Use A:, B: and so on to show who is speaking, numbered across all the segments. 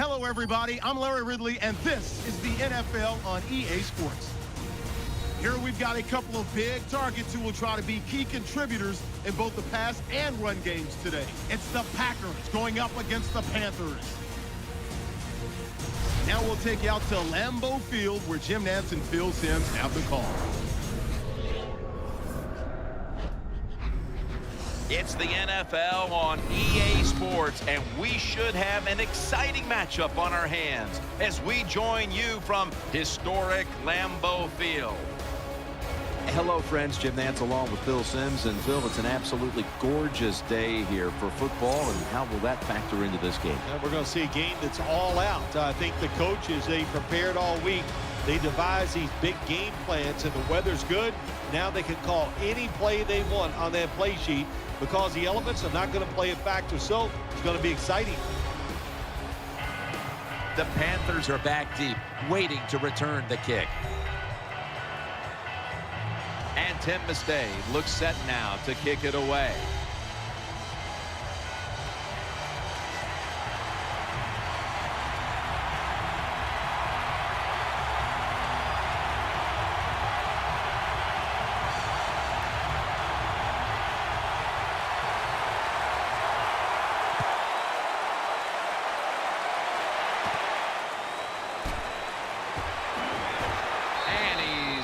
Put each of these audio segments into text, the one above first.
A: Hello, everybody. I'm Larry Ridley, and this is the NFL on EA Sports. Here we've got a couple of big targets who will try to be key contributors in both the pass and run games today. It's the Packers going up against the Panthers. Now we'll take you out to Lambeau Field, where Jim Nantz and Phil Simms have the call.
B: It's the NFL on EA Sports, and we should have an exciting matchup on our hands as we join you from historic Lambeau Field.
C: Hello, friends. Jim Nantz along with Phil Simms. And, Phil, it's an absolutely gorgeous day here for football, and how will that factor into this game?
D: And we're going to see a game that's all out. I think the coaches, they prepared all week. They devised these big game plans, and the weather's good. Now they can call any play they want on that play sheet because the elements are not going to play a factor. So it's going to be exciting.
B: The Panthers are back deep, waiting to return the kick. And Tim Mistay looks set now to kick it away.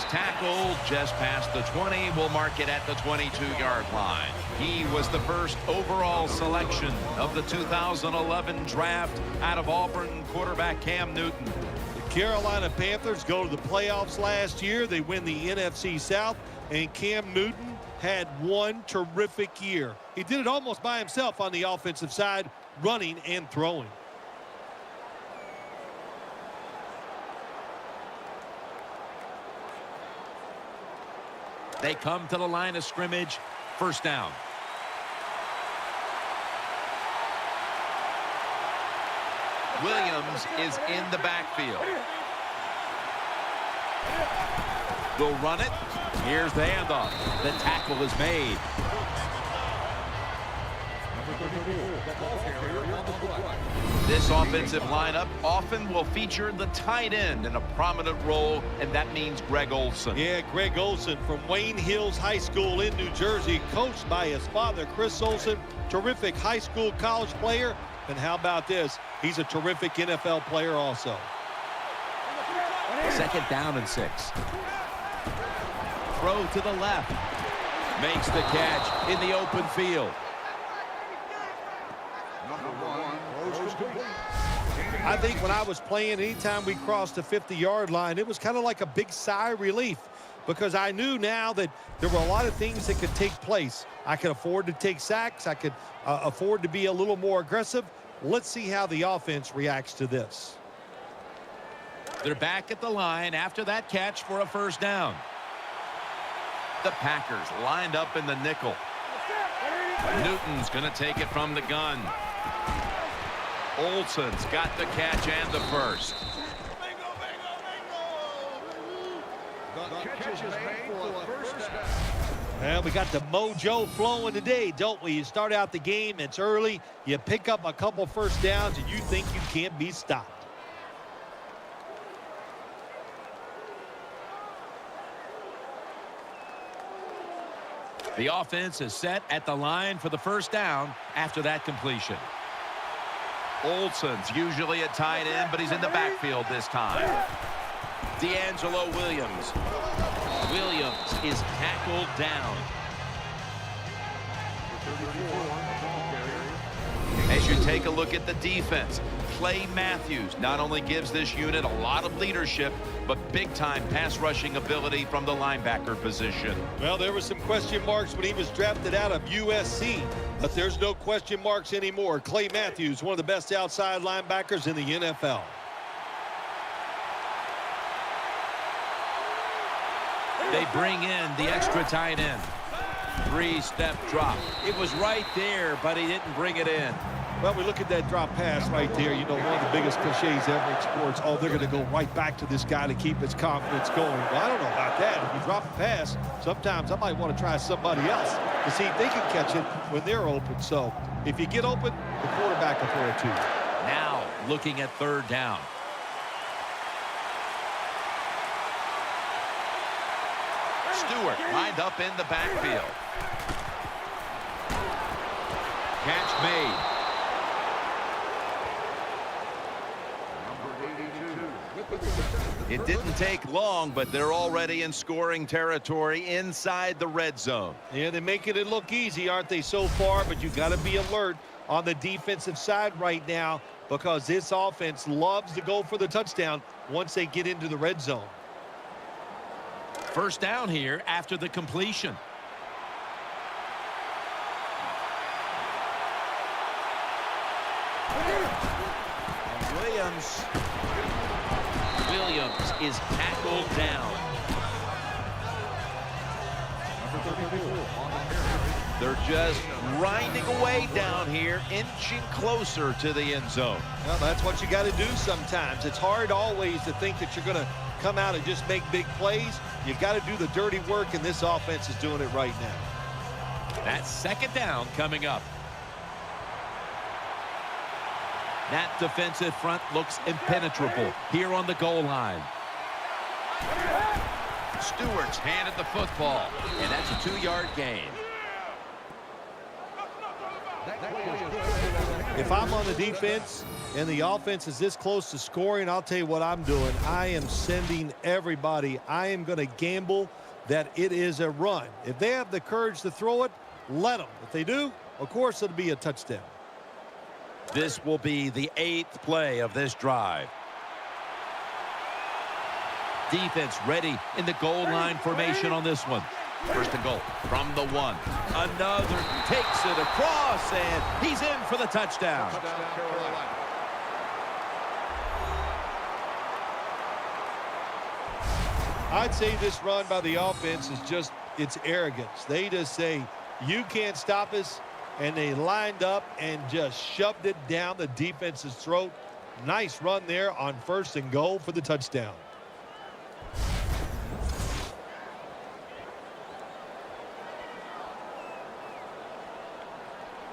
B: Tackled just past the 20. We'll mark it at the 22-yard line. He was the first overall selection of the 2011 draft out of Auburn quarterback Cam Newton.
D: The Carolina Panthers go to the playoffs last year. They win the NFC South, and Cam Newton had one terrific year. He did it almost by himself on the offensive side, running and throwing.
B: They come to the line of scrimmage. First down. Williams is in the backfield. They'll run it. Here's the handoff. The tackle is made. This offensive lineup often will feature the tight end in a prominent role, and that means Greg Olsen.
D: Yeah, Greg Olsen from Wayne Hills High School in New Jersey, coached by his father, Chris Olsen. Terrific high school college player. And how about this? He's a terrific NFL player also.
B: Second down and 6. Throw to the left. Makes the catch in the open field.
D: I think when I was playing, anytime we crossed the 50-yard line, it was kind of like a big sigh of relief because I knew now that there were a lot of things that could take place. I could afford to take sacks. I could afford to be a little more aggressive. Let's see how the offense reacts to this.
B: They're back at the line after that catch for a first down. The Packers lined up in the nickel. Newton's going to take it from the gun. Olsen's got the catch and the first.
D: Well, we got the mojo flowing today, don't we? You start out the game, it's early, you pick up a couple first downs, and you think you can't be stopped.
B: The offense is set at the line for the first down after that completion. Olsen's usually a tight end, but he's in the backfield this time. D'Angelo Williams. Williams is tackled down. As you take a look at the defense, Clay Matthews not only gives this unit a lot of leadership, but big-time pass rushing ability from the linebacker position.
D: Well, there were some question marks when he was drafted out of USC, but there's no question marks anymore. Clay Matthews, one of the best outside linebackers in the NFL.
B: They bring in the extra tight end. 3-step drop. It was right there, but he didn't bring it in.
D: Well, we look at that drop pass right there. You know, one of the biggest cliches ever in sports. Oh, they're going to go right back to this guy to keep his confidence going. Well, I don't know about that. If you drop a pass, sometimes I might want to try somebody else to see if they can catch it when they're open. So if you get open, the quarterback will throw it to you.
B: Now looking at third down. Stewart lined up in the backfield. Catch made. It didn't take long, but they're already in scoring territory inside the red zone.
D: Yeah, they're making it look easy, aren't they, so far? But you got to be alert on the defensive side right now because this offense loves to go for the touchdown once they get into the red zone.
B: First down here after the completion. Williams is tackled down. They're just grinding away down here, inching closer to the end zone.
D: Well, that's what you got to do sometimes. It's hard always to think that you're going to come out and just make big plays. You got to do the dirty work, and this offense is doing it right now.
B: That's second down coming up. That defensive front looks impenetrable here on the goal line. Stewart's handed the football, and that's a 2-yard gain.
D: If I'm on the defense and the offense is this close to scoring, I'll tell you what I'm doing. I am sending everybody. I am going to gamble that it is a run. If they have the courage to throw it, let them. If they do, of course, it'll be a touchdown.
B: This will be the 8th play of this drive. Defense ready in the goal line formation on this one. First and goal from the 1. Another takes it across, and he's in for the touchdown.
D: I'd say this run by the offense is just, it's arrogance. They just say, you can't stop us. And they lined up and just shoved it down the defense's throat. Nice run there on first and goal for the touchdown.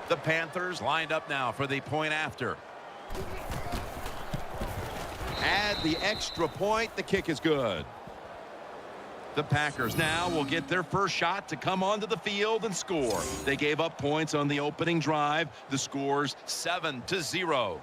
B: The Panthers lined up now for the point after. Add the extra point. The kick is good. The Packers now will get their first shot to come onto the field and score. They gave up points on the opening drive. The score's 7-0.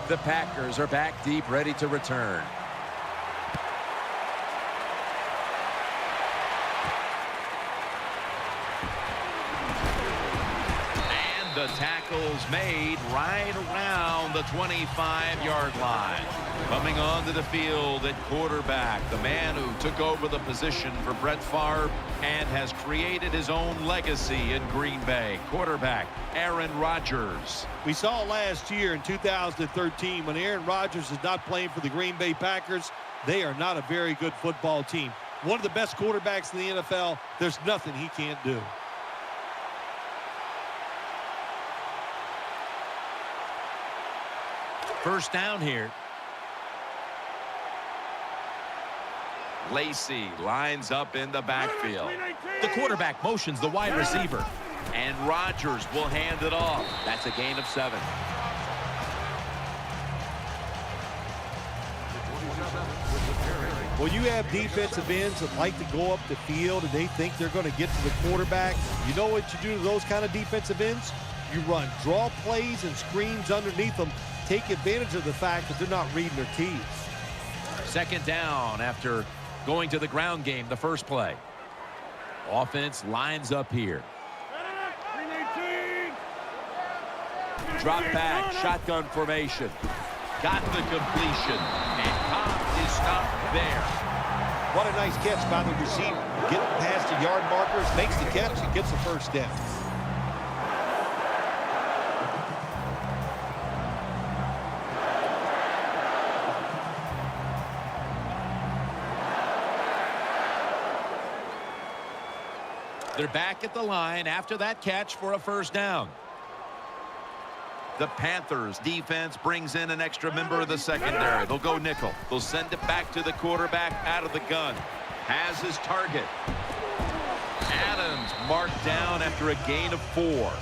B: The Packers are back deep, ready to return. And the tackle's made right around the 25-yard line. Coming onto the field at quarterback, the man who took over the position for Brett Favre and has created his own legacy in Green Bay. Quarterback Aaron Rodgers.
D: We saw last year in 2013 when Aaron Rodgers is not playing for the Green Bay Packers, they are not a very good football team. One of the best quarterbacks in the NFL, there's nothing he can't do.
B: First down here. Lacey lines up in the backfield. The quarterback motions the wide receiver. And Rodgers will hand it off. That's a gain of 7.
D: Well, you have defensive ends that like to go up the field and they think they're going to get to the quarterback. You know what you do to those kind of defensive ends? You run draw plays and screens underneath them. Take advantage of the fact that they're not reading their keys.
B: Second down after going to the ground game the first play. Offense lines up here. Drop back, shotgun formation. Got the completion, and Cobb is stopped there.
D: What a nice catch by the receiver. Getting past the yard markers, makes the catch, and gets the first down.
B: They're back at the line after that catch for a first down. The Panthers defense brings in an extra member of the secondary. They'll go nickel. They'll send it back to the quarterback out of the gun. Has his target. Adams marked down after a gain of 4.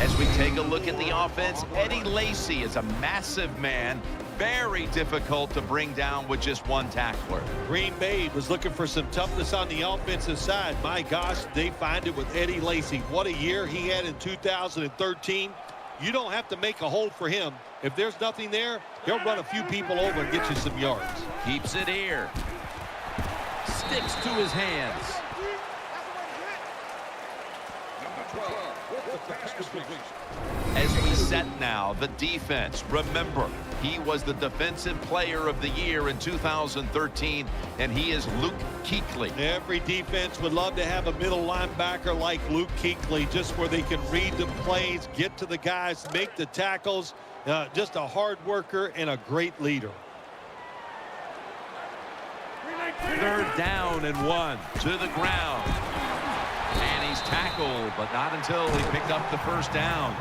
B: As we take a look at the offense, Eddie Lacy is a massive man. Very difficult to bring down with just one tackler.
D: Green Bay was looking for some toughness on the offensive side. My gosh, they find it with Eddie Lacy. What a year he had in 2013. You don't have to make a hole for him. If there's nothing there, he'll run a few people over and get you some yards.
B: Keeps it here. Sticks to his hands. As we set now, the defense. Remember, he was the Defensive Player of the Year in 2013, and he is Luke Kuechly.
D: Every defense would love to have a middle linebacker like Luke Kuechly, just where they can read the plays, get to the guys, make the tackles. Just a hard worker and a great leader.
B: 3rd down and 1 to the ground. And he's tackled, but not until he picked up the first down.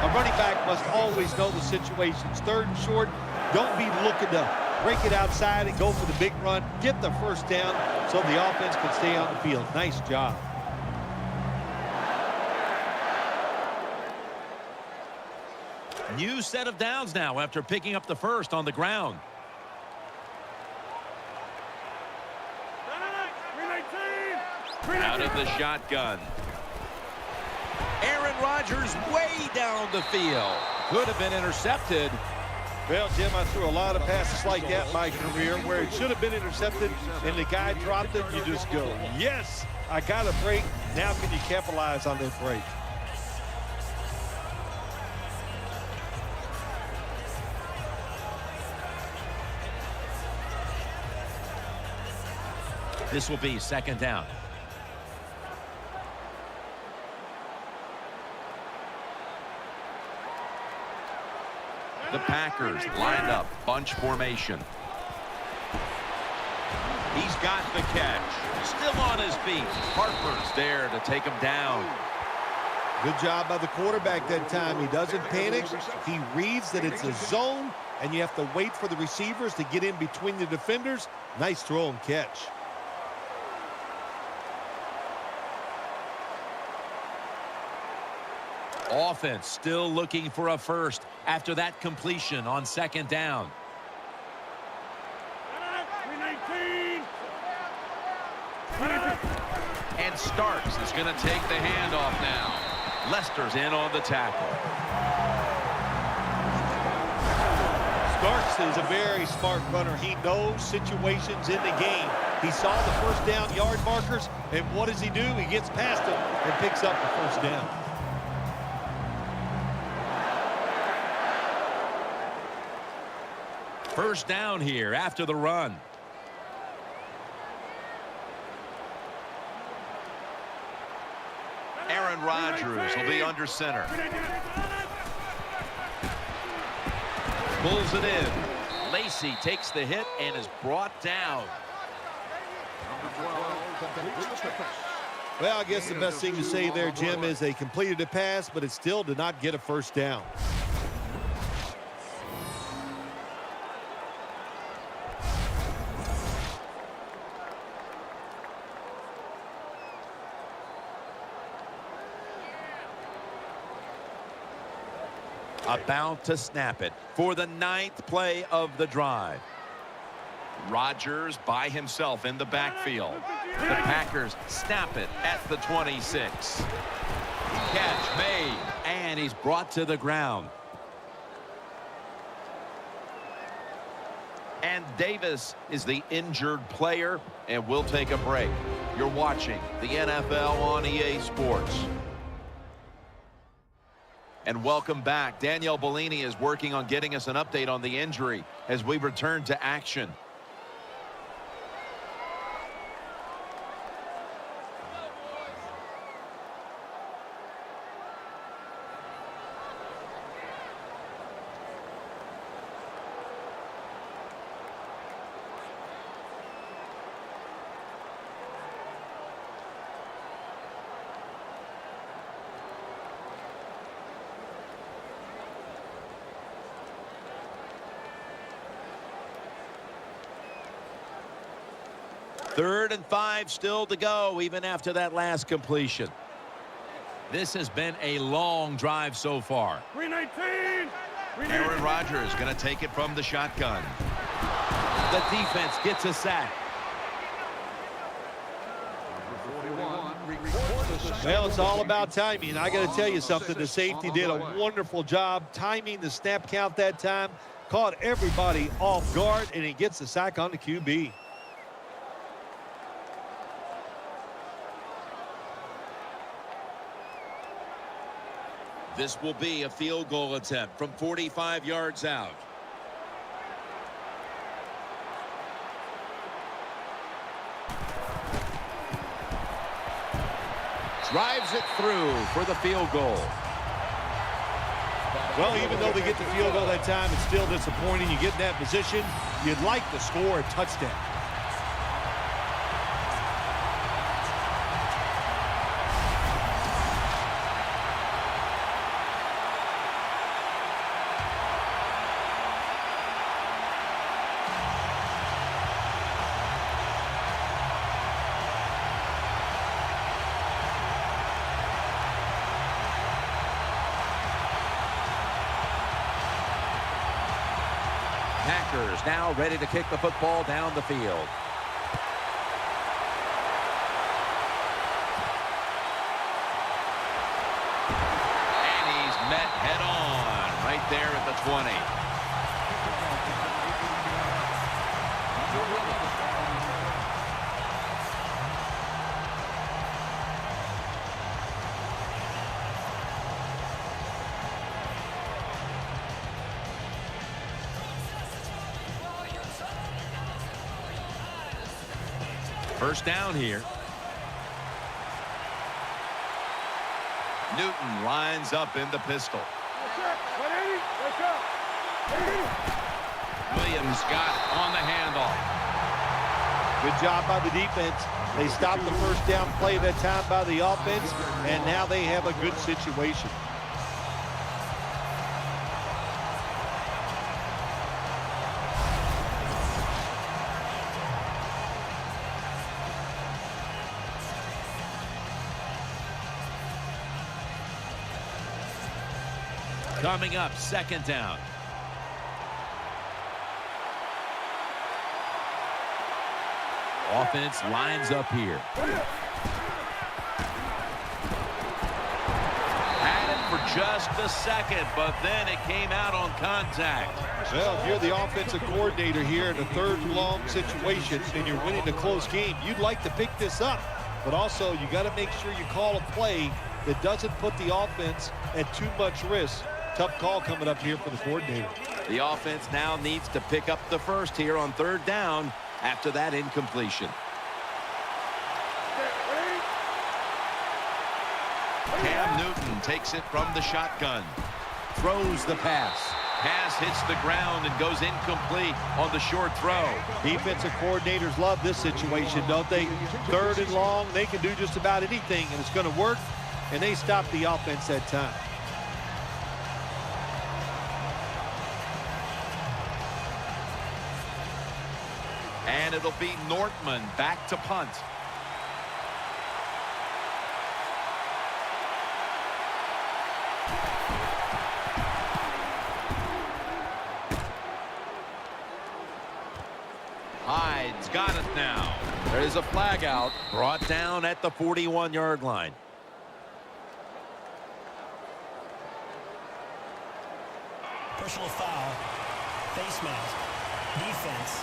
D: A running back must always know the situations. 3rd and short, don't be looking to break it outside and go for the big run. Get the first down so the offense can stay on the field. Nice job.
B: New set of downs now after picking up the first on the ground. Out of the shotgun. Aaron Rodgers way down the field. Could have been intercepted.
D: Well, Jim, I threw a lot of passes like that in my career where it should have been intercepted and the guy dropped it. You just go, yes, I got a break. Now can you capitalize on that break?
B: This will be 2nd down. The Packers lined up, bunch formation. He's got the catch. Still on his feet. Harper's there to take him down.
D: Good job by the quarterback that time. He doesn't panic. He reads that it's a zone, and you have to wait for the receivers to get in between the defenders. Nice throw and catch.
B: Offense still looking for a first after that completion on 2nd down. And Starks is going to take the handoff now. Lester's in on the tackle.
D: Starks is a very smart runner. He knows situations in the game. He saw the first down yard markers, and what does he do? He gets past them and picks up the first down.
B: First down here after the run. Aaron Rodgers will be under center. Pulls it in. Lacy takes the hit and is brought down.
D: Well, I guess the best thing to say there, Jim, is they completed a pass, but it still did not get a first down.
B: About to snap it for the 9th play of the drive. Rodgers by himself in the backfield. The Packers snap it at the 26. Catch made, and he's brought to the ground. And Davis is the injured player, and we'll take a break. You're watching the NFL on EA Sports. And welcome back. Danielle Bellini is working on getting us an update on the injury as we return to action.
C: 3rd and 5 still to go, even after that last completion.
B: This has been a long drive so far.
E: 319.
B: Aaron Rodgers going to take it from the shotgun.
C: The defense gets a sack.
D: Well, it's all about timing. I got to tell you something. The safety did a wonderful job timing the snap count that time. Caught everybody off guard, and he gets the sack on the QB.
C: This will be a field goal attempt from 45 yards out. Drives it through for the field goal.
D: Well, even though they get the field goal that time, it's still disappointing. You get in that position, you'd like to score a touchdown.
C: Packers now ready to kick the football down the field.
B: And he's met head on right there at the 20. First down here. Newton lines up in the pistol. Williams got it on the handoff.
D: Good job by the defense. They stopped the first down play that time by the offense, and now they have a good situation.
B: Coming up, second down. Offense lines up here. Had it for just a second, but then it came out on contact.
D: Well, if you're the offensive coordinator here in a 3rd and long situation and you're winning a close game, you'd like to pick this up. But also, you got to make sure you call a play that doesn't put the offense at too much risk. Tough call coming up here for the coordinator.
C: The offense now needs to pick up the first here on 3rd down after that incompletion.
B: Cam Newton takes it from the shotgun.
C: Throws the pass.
B: Pass hits the ground and goes incomplete on the short throw.
D: Defensive coordinators love this situation, don't they? 3rd and long, they can do just about anything, and it's going to work, and they stop the offense that time.
B: And it'll be Nortman back to punt. Hyde's got it now.
C: There's a flag out, brought down at the 41-yard line.
F: Personal foul, face mask, defense.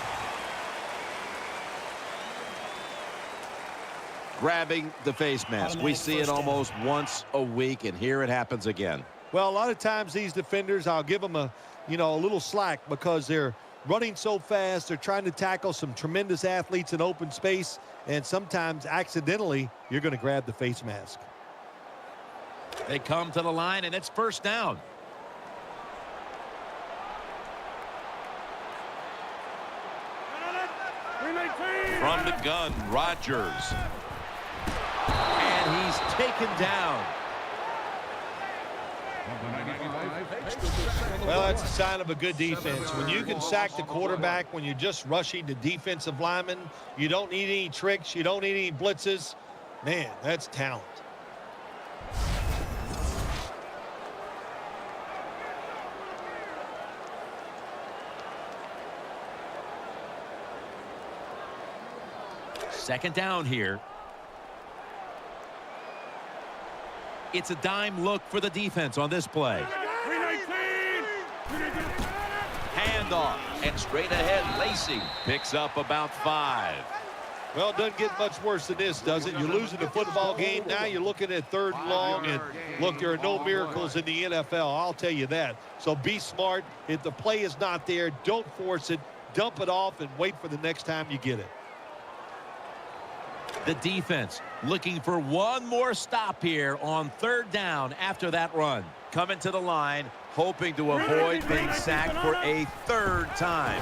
C: Grabbing the face mask. We see it almost once a week, and here it happens again.
D: Well, a lot of times these defenders, I'll give them a little slack because they're running so fast. They're trying to tackle some tremendous athletes in open space, and sometimes accidentally you're going to grab the face mask.
B: They come to the line, and it's first down. From the gun, Rodgers. And he's taken down.
D: Well, that's a sign of a good defense. When you can sack the quarterback, when you're just rushing the defensive lineman, you don't need any tricks, you don't need any blitzes. Man, that's talent.
B: Second down here. It's a dime look for the defense on this play. Handoff, and straight ahead, Lacey picks up about 5.
D: Well, it doesn't get much worse than this, does it? You're losing the football game. Now you're looking at 3rd and long, and look, there are no miracles in the NFL. I'll tell you that. So be smart. If the play is not there, don't force it. Dump it off and wait for the next time you get it.
B: The defense looking for one more stop here on 3rd down after that run. Coming to the line, hoping to avoid being sacked for a 3rd time.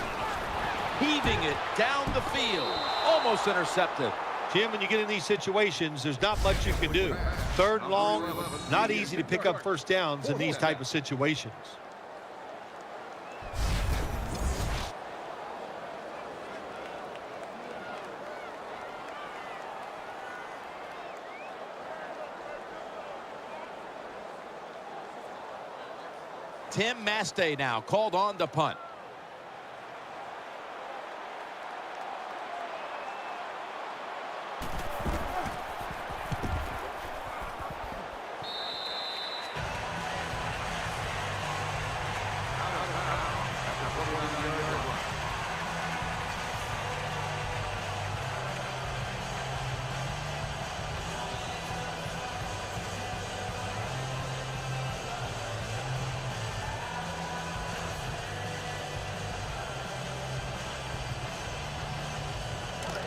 B: Heaving it down the field. Almost intercepted.
D: Jim, when you get in these situations, there's not much you can do. 3rd and long, not easy to pick up first downs in these type of situations.
B: Tim Mastay now called on to punt.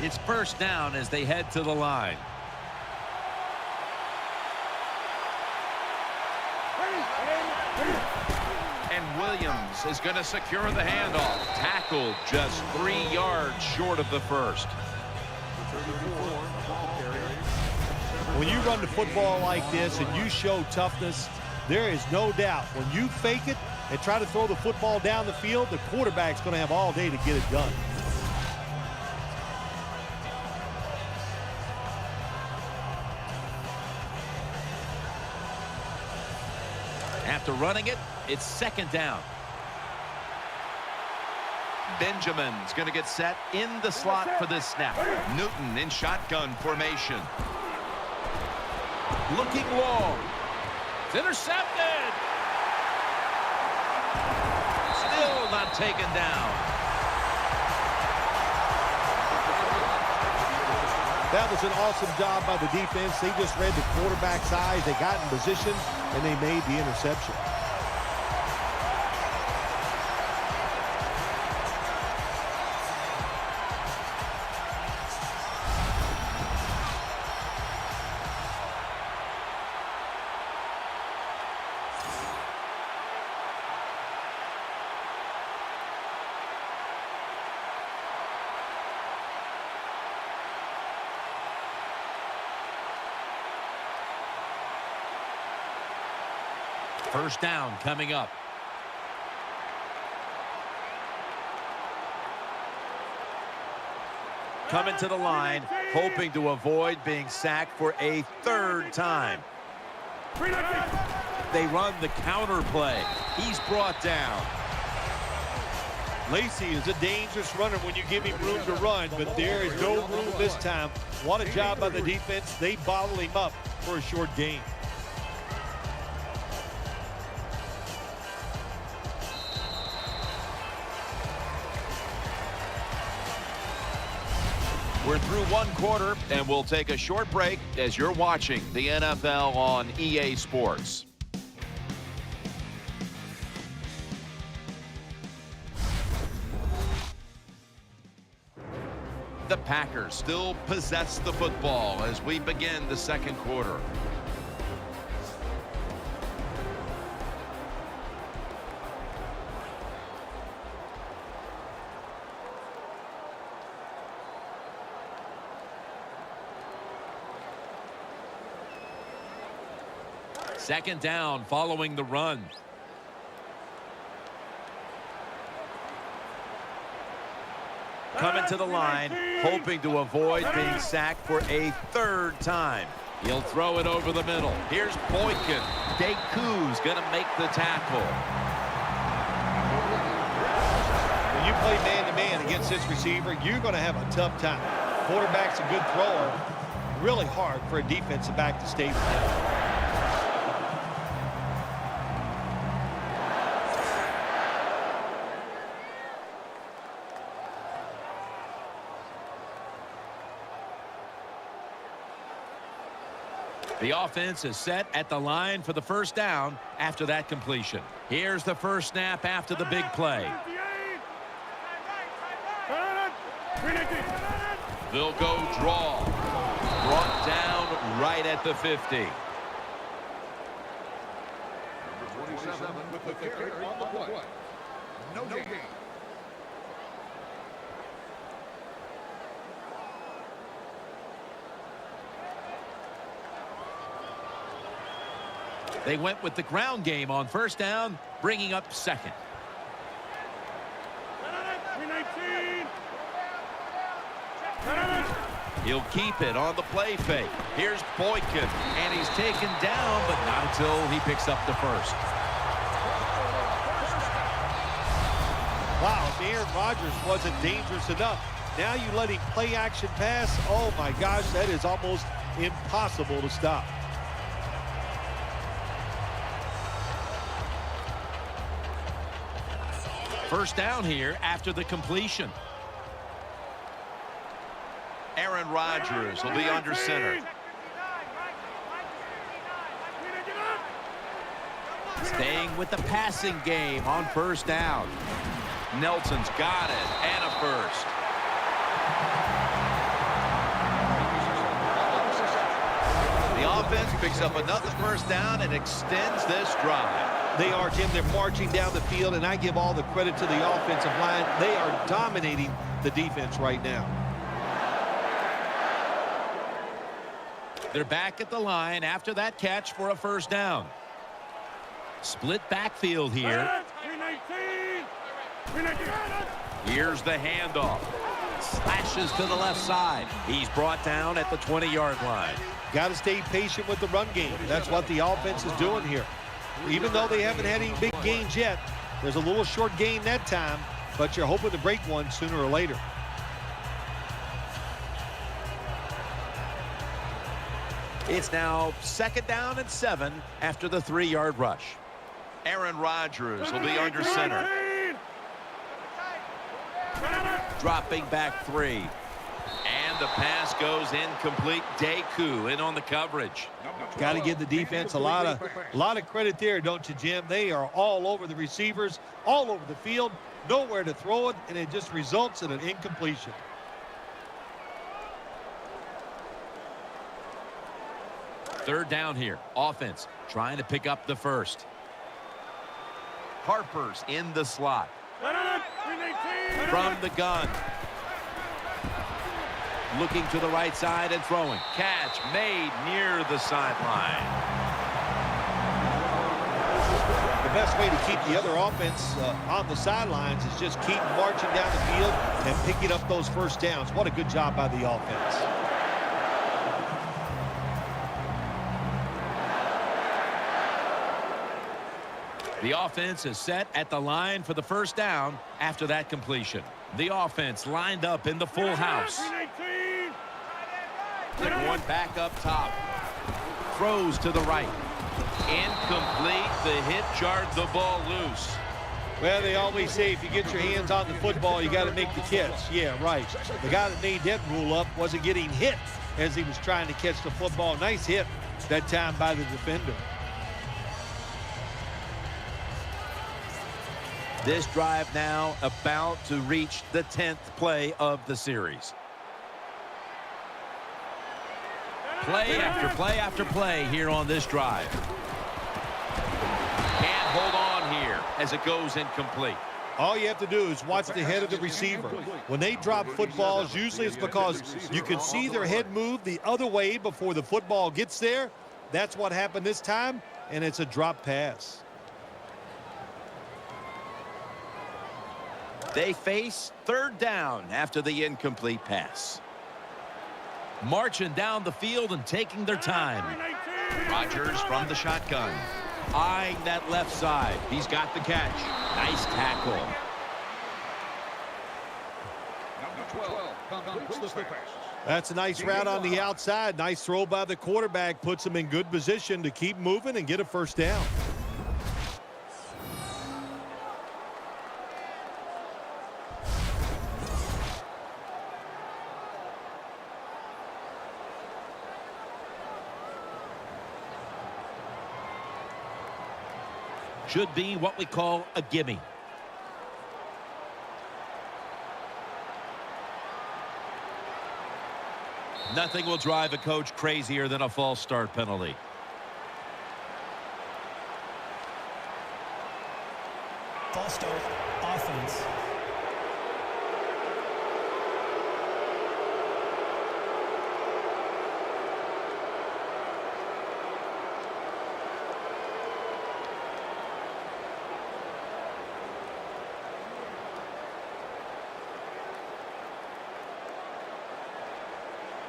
B: It's first down as they head to the line. And Williams is going to secure the handoff. Tackled just 3 yards short of the first.
D: When you run the football like this and you show toughness, there is no doubt when you fake it and try to throw the football down the field, the quarterback's going to have all day to get it done.
B: After running it, it's 2nd down. Benjamin's going to get set in the slot for this snap. Newton in shotgun formation. Looking long. It's intercepted. Still not taken down.
D: That was an awesome job by the defense. They just read the quarterback's eyes. They got in position, and they made the interception.
B: First down coming up. Coming to the line, hoping to avoid being sacked for a 3rd time. They run the counter play. He's brought down.
D: Lacey is a dangerous runner when you give him room to run, but there is no room this time. What a job by the defense. They bottle him up for a short gain.
B: We're through 1 quarter, and we'll take a short break as you're watching the NFL on EA Sports. The Packers still possess the football as we begin the 2nd quarter. Second down following the run.
C: Coming to the line, hoping to avoid being sacked for a third time.
B: He'll throw it over the middle. Here's Boykin. Deku's going to make the tackle.
D: When you play man-to-man against this receiver, you're going to have a tough time. Quarterback's a good thrower. Really hard for a defensive back to stay with him.
B: The offense is set at the line for the first down after that completion. Here's the first snap after the big play. They'll go draw. Brought down right at the 50.
E: Number 27 with the carry on the play. No gain.
B: They went with the ground game on first down, bringing up second. He'll keep it on the play fake. Here's Boykin, and he's taken down, but not until he picks up the first.
D: Wow, if Aaron Rodgers wasn't dangerous enough, now you let him play action pass. Oh my gosh, that is almost impossible to stop.
B: First down here after the completion.
C: Aaron Rodgers will be under center.
B: Staying with the passing game on first down.
C: Nelson's got it, and a first. The offense picks up another first down and extends this drive.
D: They are, Jim. They're marching down the field, and I give all the credit to the offensive line. They are dominating the defense right now.
B: They're back at the line after that catch for a first down. Split backfield here. Here's the handoff. Slashes to the left side. He's brought down at the 20-yard line.
D: Got to stay patient with the run game. That's what the offense is doing here. Even though they haven't had any big gains yet, there's a little short gain that time, but you're hoping to break one sooner or later.
C: It's now second down and 7 after the 3-yard rush. Aaron Rodgers will be under center.
B: Dropping back 3.
C: And the pass goes incomplete. Deku in on the coverage.
D: Got to give the defense a lot of credit there, don't you, Jim? They are all over the receivers, all over the field, nowhere to throw it, and it just results in an incompletion.
B: Third down here. Offense trying to pick up the first.
C: Harper's in the slot.
B: From the gun. Looking to the right side and throwing. Catch made near the sideline.
D: The best way to keep the other offense on the sidelines is just keep marching down the field and picking up those first downs. What a good job by the offense.
B: The offense is set at the line for the first down after that completion. The offense lined up in the full house. They're going back up top. Throws to the right. Incomplete. The hit jarred the ball loose.
D: Well, they always say if you get your hands on the football, you got to make the catch. Yeah, right. The guy that made that rule up wasn't getting hit as he was trying to catch the football. Nice hit that time by the defender.
B: This drive now about to reach the 10th play of the series. Play after play after play here on this drive. Can't hold on here as it goes incomplete.
D: All you have to do is watch the head of the receiver. When they drop footballs, usually it's because you can see their head move the other way before the football gets there. That's what happened this time, and it's a drop pass.
B: They face third down after the incomplete pass. Marching down the field and taking their time. Rodgers from the shotgun. Eyeing that left side. He's got the catch. Nice tackle.
E: Number 12 completes the pass.
D: That's a nice route on the outside. Nice throw by the quarterback. Puts him in good position to keep moving and get a first down.
B: Should be what we call a gimme. Nothing will drive a coach crazier than a false start penalty.
F: False start, offense.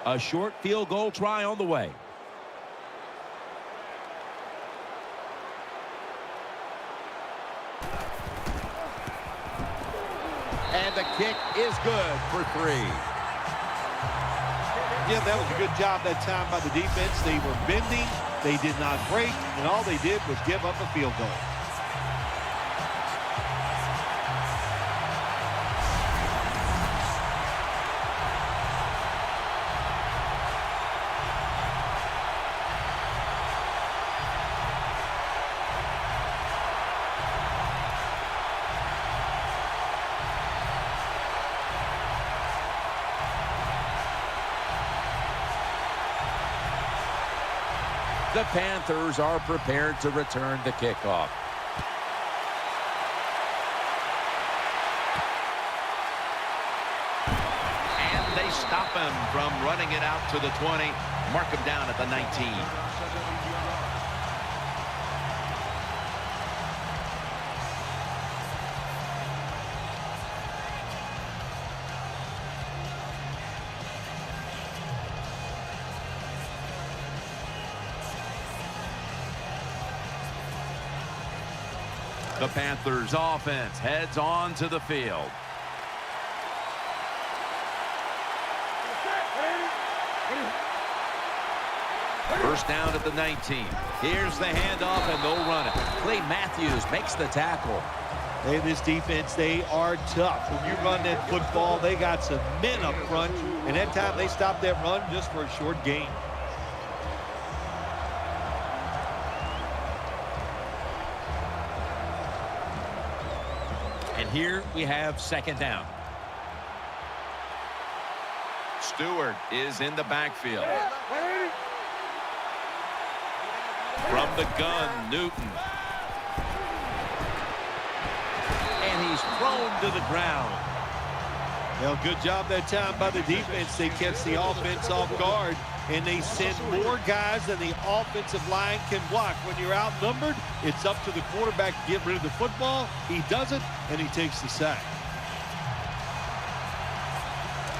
B: A short field goal try on the way. And the kick is good for 3.
D: Yeah, that was a good job that time by the defense. They were bending. They did not break. And all they did was give up a field goal.
B: The Panthers are prepared to return the kickoff. And they stop him from running it out to the 20. Mark him down at the 19. The Panthers offense heads on to the field. First down at the 19. Here's the handoff, and they'll run it. Clay Matthews makes the tackle.
D: Hey, this defense, they are tough. When you run that football, they got some men up front. And that time they stopped that run just for a short gain.
B: And here we have second down. Stewart is in the backfield. From the gun, Newton. And he's thrown to the ground.
D: Well, good job that time by the defense. They catch the offense off guard, and they send more guys than the offensive line can block. When you're outnumbered, it's up to the quarterback to get rid of the football. He does it, and he takes the sack.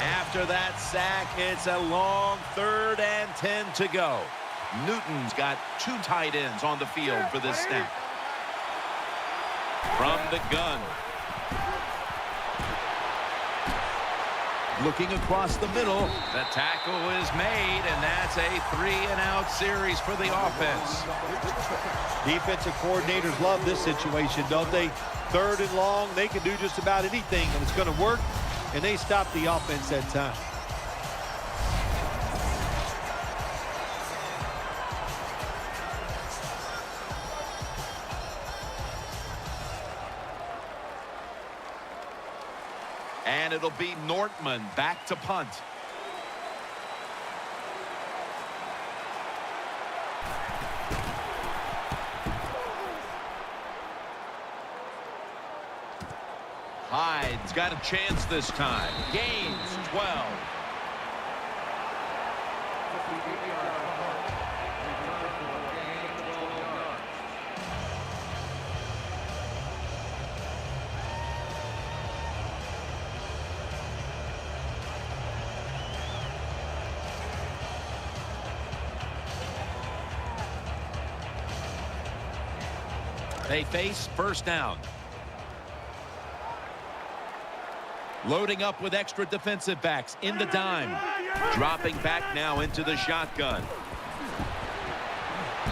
B: After that sack, it's a long 3rd and 10 to go. Newton's got 2 tight ends on the field for this snap. From the gun. Looking across the middle. The tackle is made, and that's a 3-and-out series for the offense.
D: Defensive coordinators love this situation, don't they? 3rd and long, they can do just about anything, and it's going to work, and they stop the offense that time.
B: And it'll be Nortman back to punt. Hyde's got a chance this time. Gains 12. They face first down. Loading up with extra defensive backs in the dime. Dropping back now into the shotgun.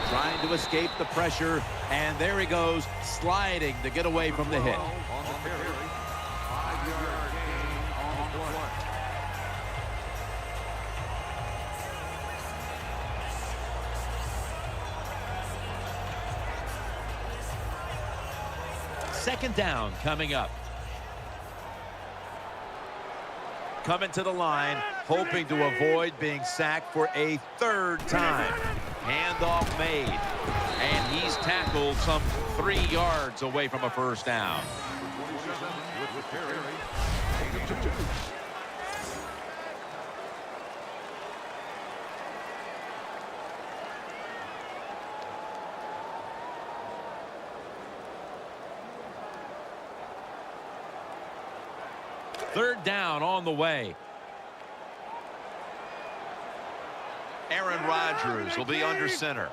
B: Trying to escape the pressure, and there he goes, sliding to get away from the hit.
E: On the carry, 5-yard gain on the play.
B: Second down coming up. Coming to the line, hoping to avoid being sacked for a third time. Handoff made, and he's tackled some 3 yards away from a first down.
E: 27 with the carry. Gain of 2.
B: Third down on the way. Aaron Rodgers will be under center.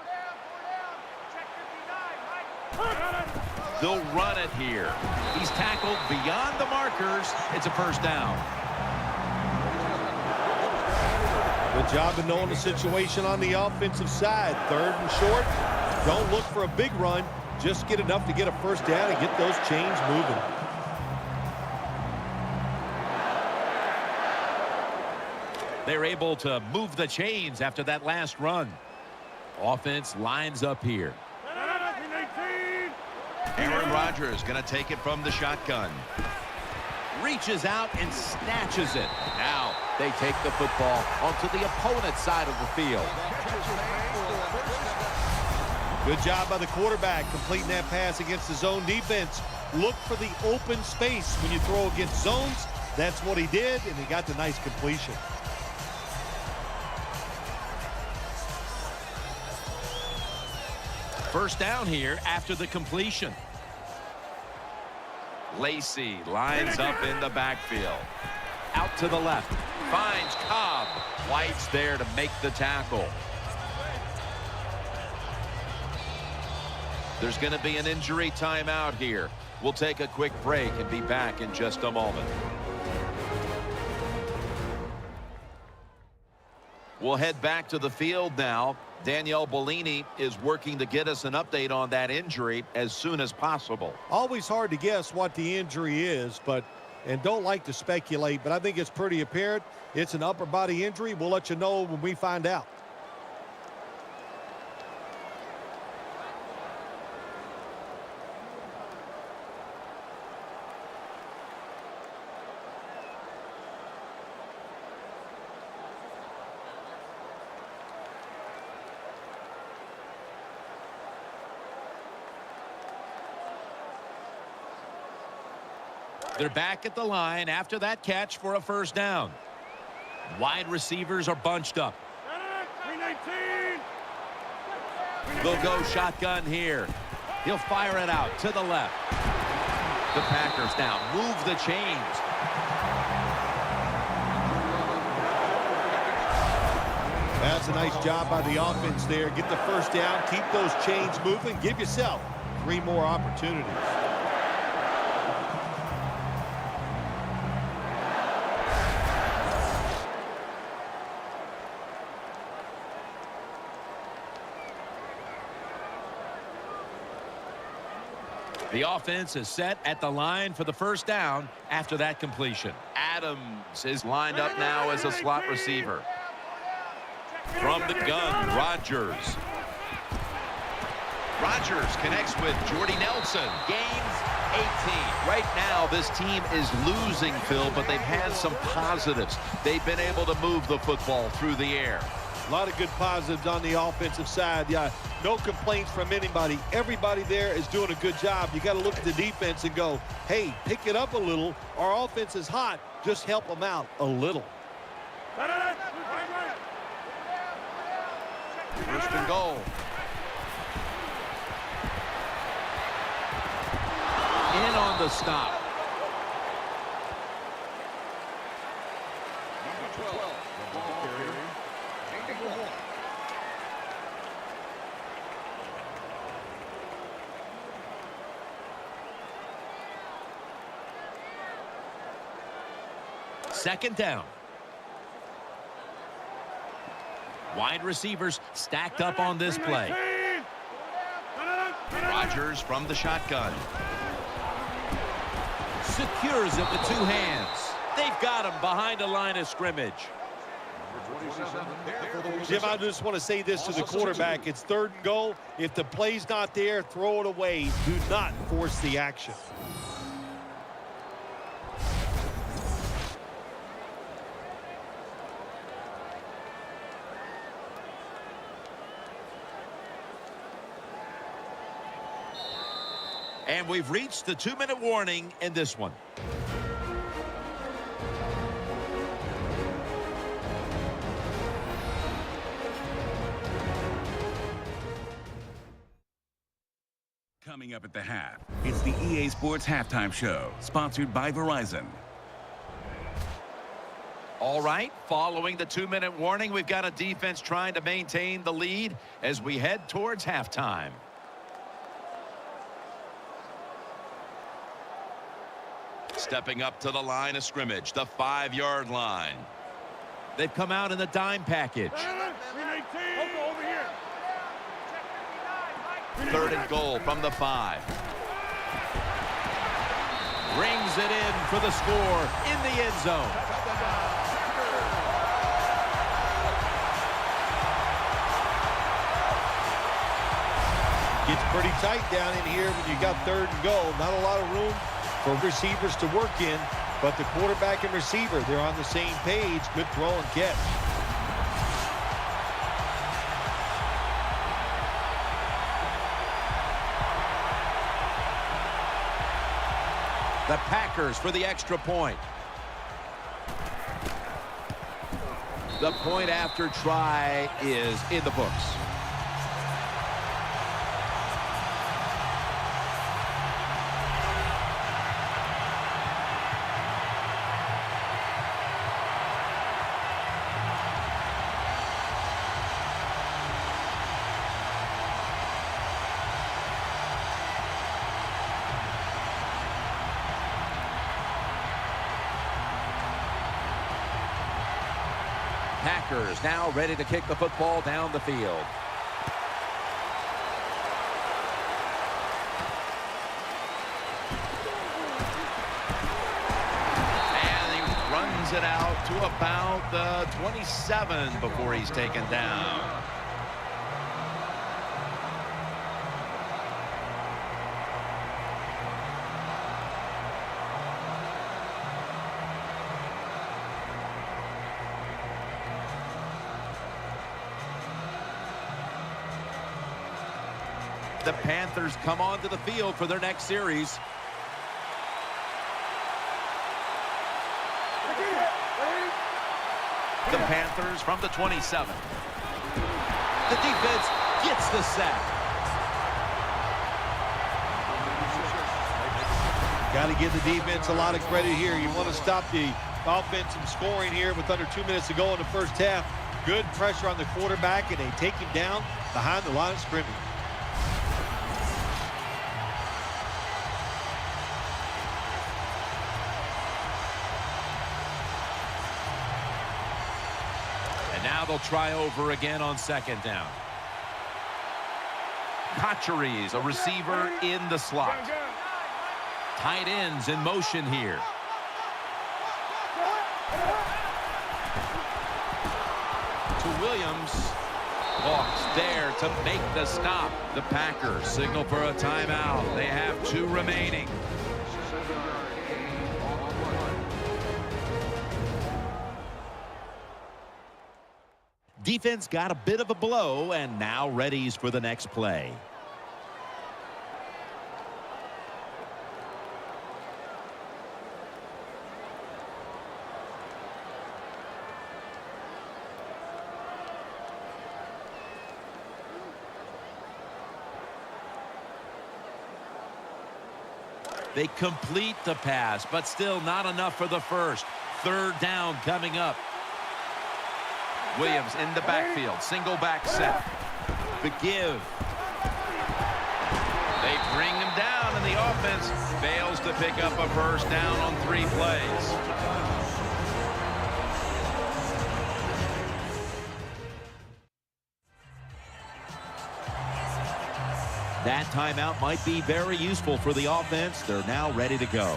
B: They'll run it here. He's tackled beyond the markers. It's a first down.
D: Good job of knowing the situation on the offensive side. Third and short. Don't look for a big run. Just get enough to get a first down and get those chains moving.
B: They're able to move the chains after that last run. Offense lines up here. Aaron Rodgers going to take it from the shotgun. Reaches out and snatches it. Now they take the football onto the opponent's side of the field.
D: Good job by the quarterback completing that pass against the zone defense. Look for the open space when you throw against zones. That's what he did, and he got the nice completion.
B: First down here after the completion. Lacey lines up in the backfield. Out to the left. Finds Cobb. White's there to make the tackle. There's going to be an injury timeout here. We'll take a quick break and be back in just a moment. We'll head back to the field now. Danielle Bellini is working to get us an update on that injury as soon as possible.
D: Always hard to guess what the injury is, and don't like to speculate, but I think it's pretty apparent. It's an upper body injury. We'll let you know when we find out.
B: They're back at the line after that catch for a first down. Wide receivers are bunched up. They'll go shotgun here. He'll fire it out to the left. The Packers now move the chains.
D: That's a nice job by the offense there. Get the first down, keep those chains moving, give yourself 3 more opportunities.
B: The offense is set at the line for the first down after that completion. Adams is lined up now as a slot receiver. From the gun, Rodgers. Rodgers connects with Jordy Nelson. Gains 18. Right now, this team is losing, Phil, but they've had some positives. They've been able to move the football through the air.
D: A lot of good positives on the offensive side. Yeah, no complaints from anybody. Everybody there is doing a good job. You got to look at the defense and go, hey, pick it up a little. Our offense is hot. Just help them out a little.
B: First and goal. In on the stop.
E: Number 12. Gain of 1.
B: Second down. Wide receivers stacked up on this play. Rodgers from the shotgun. Secures it with two hands. They've got him behind a line of scrimmage.
D: Jim, I just want to say this to the quarterback. It's 3rd and goal. If the play's not there, throw it away. Do not force the action.
B: And we've reached the 2-minute warning in this one.
G: Coming up at the half, it's the EA Sports Halftime Show, sponsored by Verizon.
B: All right, following the 2-minute warning, we've got a defense trying to maintain the lead as we head towards halftime. Stepping up to the line of scrimmage, the 5-yard line. They've come out in the dime package. 3rd and goal from the 5. Brings it in for the score in the end zone.
D: Gets pretty tight down in here when you got 3rd and goal. Not a lot of room for receivers to work in, but the quarterback and receiver, they're on the same page. Good throw and catch.
B: The Packers for the extra point. The point after try is in the books. Packers now ready to kick the football down the field. And he runs it out to about the 27 before he's taken down. The Panthers come onto the field for their next series. The Panthers from the 27. The defense gets the sack.
D: Got to give the defense a lot of credit here. You want to stop the offense from scoring here with under 2 minutes to go in the first half. Good pressure on the quarterback, and they take him down behind the line of scrimmage.
B: Now they'll try over again on 2nd down. Cotcheries, a receiver in the slot. Tight ends in motion here. To Williams. Hawks there to make the stop. The Packers signal for a timeout. They have 2 remaining. Defense got a bit of a blow and now readies for the next play. They complete the pass, but still not enough for the first. 3rd down coming up. Williams in the backfield, single back set. The give. They bring him down, and the offense fails to pick up a first down on 3 plays.
C: That timeout might be very useful for the offense. They're now ready to go.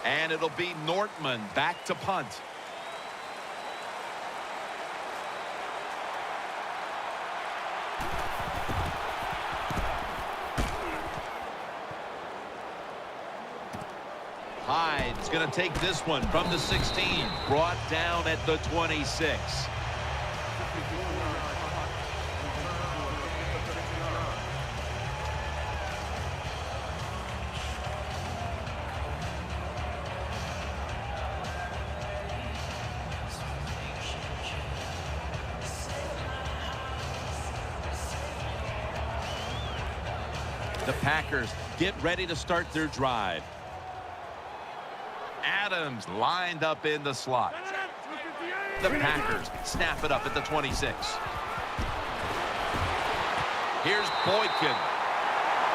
B: And it'll be Nortman back to punt. Hyde's going to take this one from the 16. Brought down at the 26. The Packers get ready to start their drive. Adams lined up in the slot. The Packers snap it up at the 26. Here's Boykin.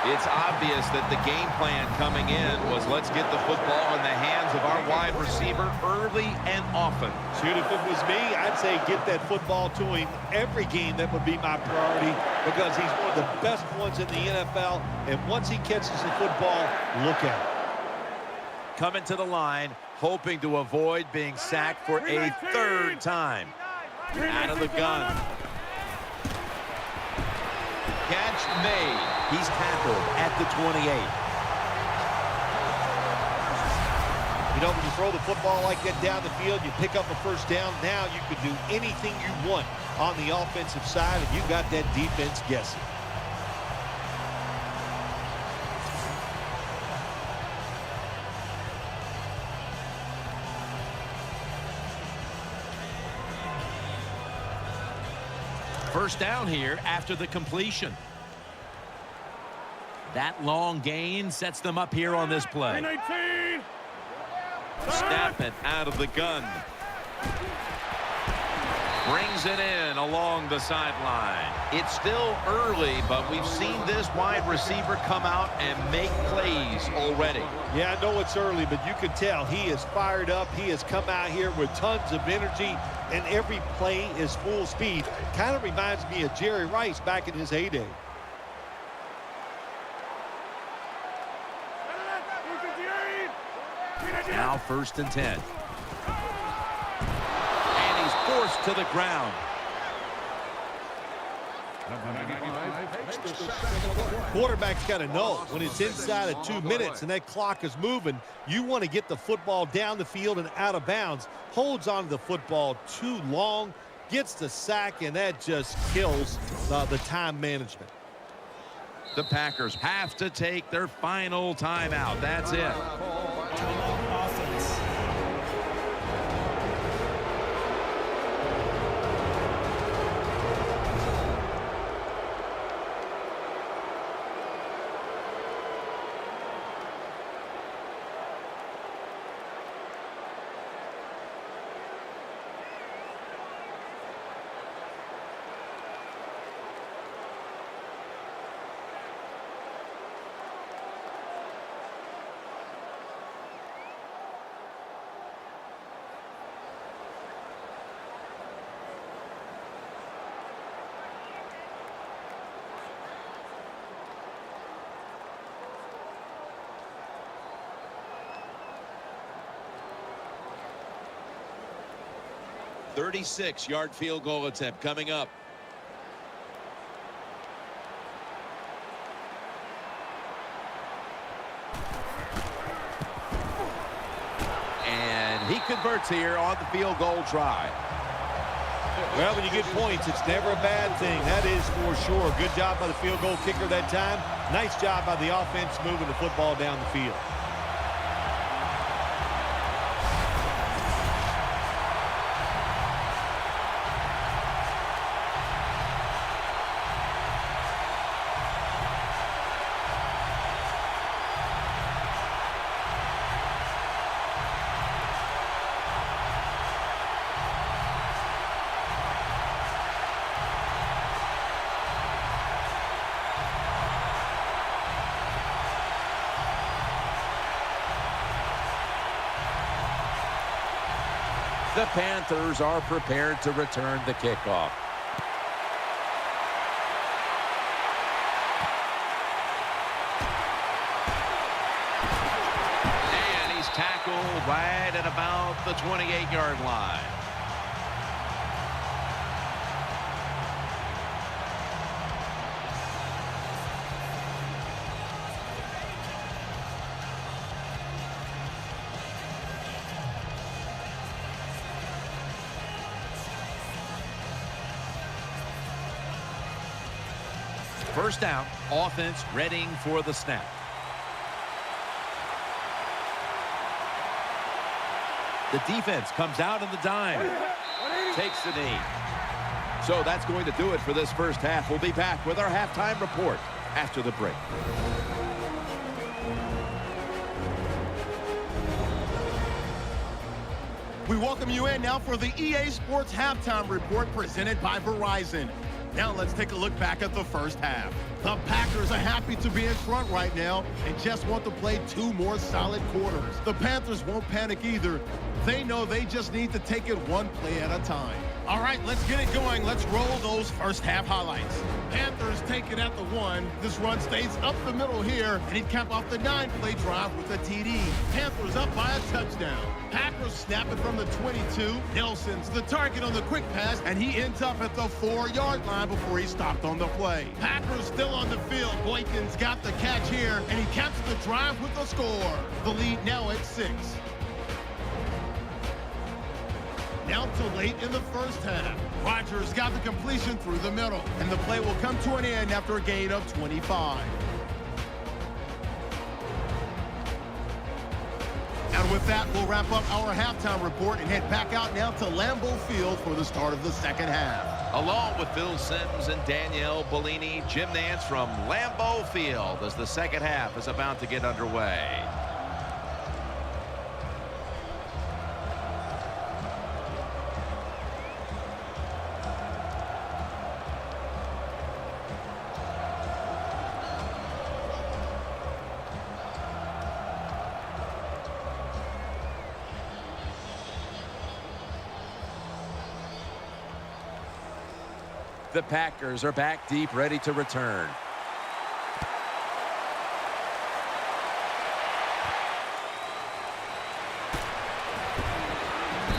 B: It's obvious that the game plan coming in was let's get the football in the hands of our wide receiver early and often.
D: Shoot, if it was me, I'd say get that football to him every game. That would be my priority because he's one of the best ones in the NFL. And once he catches the football, look at it.
C: Coming to the line, hoping to avoid being sacked for a third time. Out of the gun. Catch made. He's tackled at the 28.
D: You know, when you throw the football like that down the field, you pick up a first down. Now you can do anything you want on the offensive side, and you got that defense guessing.
C: First down here after the completion. That long gain sets them up here on this play. Snap it out of the gun. Brings it in along the sideline. It's still early, but we've seen this wide receiver come out and make plays already.
D: Yeah, I know it's early, but you can tell he is fired up. He has come out here with tons of energy, and every play is full speed. Kind of reminds me of Jerry Rice back in his heyday.
C: Now 1st and 10. And he's forced to the ground.
D: Quarterback's got to know when it's inside of 2 minutes and that clock is moving, you want to get the football down the field and out of bounds. Holds on to the football too long, gets the sack, and that just kills the time management.
B: The Packers have to take their final timeout. That's it.
F: Timeout offense.
C: A 36-yard field goal attempt coming up. And he converts here on the field goal try.
D: Well, when you get points, it's never a bad thing. That is for sure. Good job by the field goal kicker that time. Nice job by the offense moving the football down the field.
B: The Panthers are prepared to return the kickoff. And he's tackled right at about the 28-yard line. First down, offense readying for the snap. The defense comes out in the dime. Takes the knee. So that's going to do it for this first half. We'll be back with our halftime report after the break.
A: We welcome you in now for the EA Sports Halftime Report presented by Verizon. Now let's take a look back at the first half. The Packers are happy to be in front right now and just want to play 2 more solid quarters. The Panthers won't panic either. They know they just need to take it 1 play at a time. All right, let's get it going. Let's roll those first half highlights. Panthers take it at the 1. This run stays up the middle here, and he'd cap off the 9-play drive with a TD. Panthers up by a touchdown. Packers snap it from the 22. Nelson's the target on the quick pass, and he ends up at the 4-yard line before he stopped on the play. Packers still on the field. Boykin's got the catch here, and he caps the drive with the score. The lead now at 6. Now to late in the first half. Rodgers got the completion through the middle, and the play will come to an end after a gain of 25. And with that, we'll wrap up our halftime report and head back out now to Lambeau Field for the start of the second half.
B: Along with Phil Simms and Danielle Bellini, Jim Nance from Lambeau Field as the second half is about to get underway. The Packers are back deep, ready to return.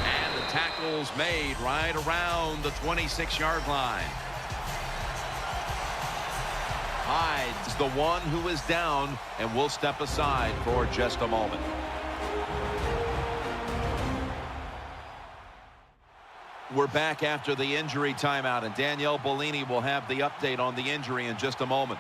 B: And the tackle's made right around the 26-yard line. Hyde's the one who is down, and will step aside for just a moment. We're back after the injury timeout, and Danielle Bellini will have the update on the injury in just a moment.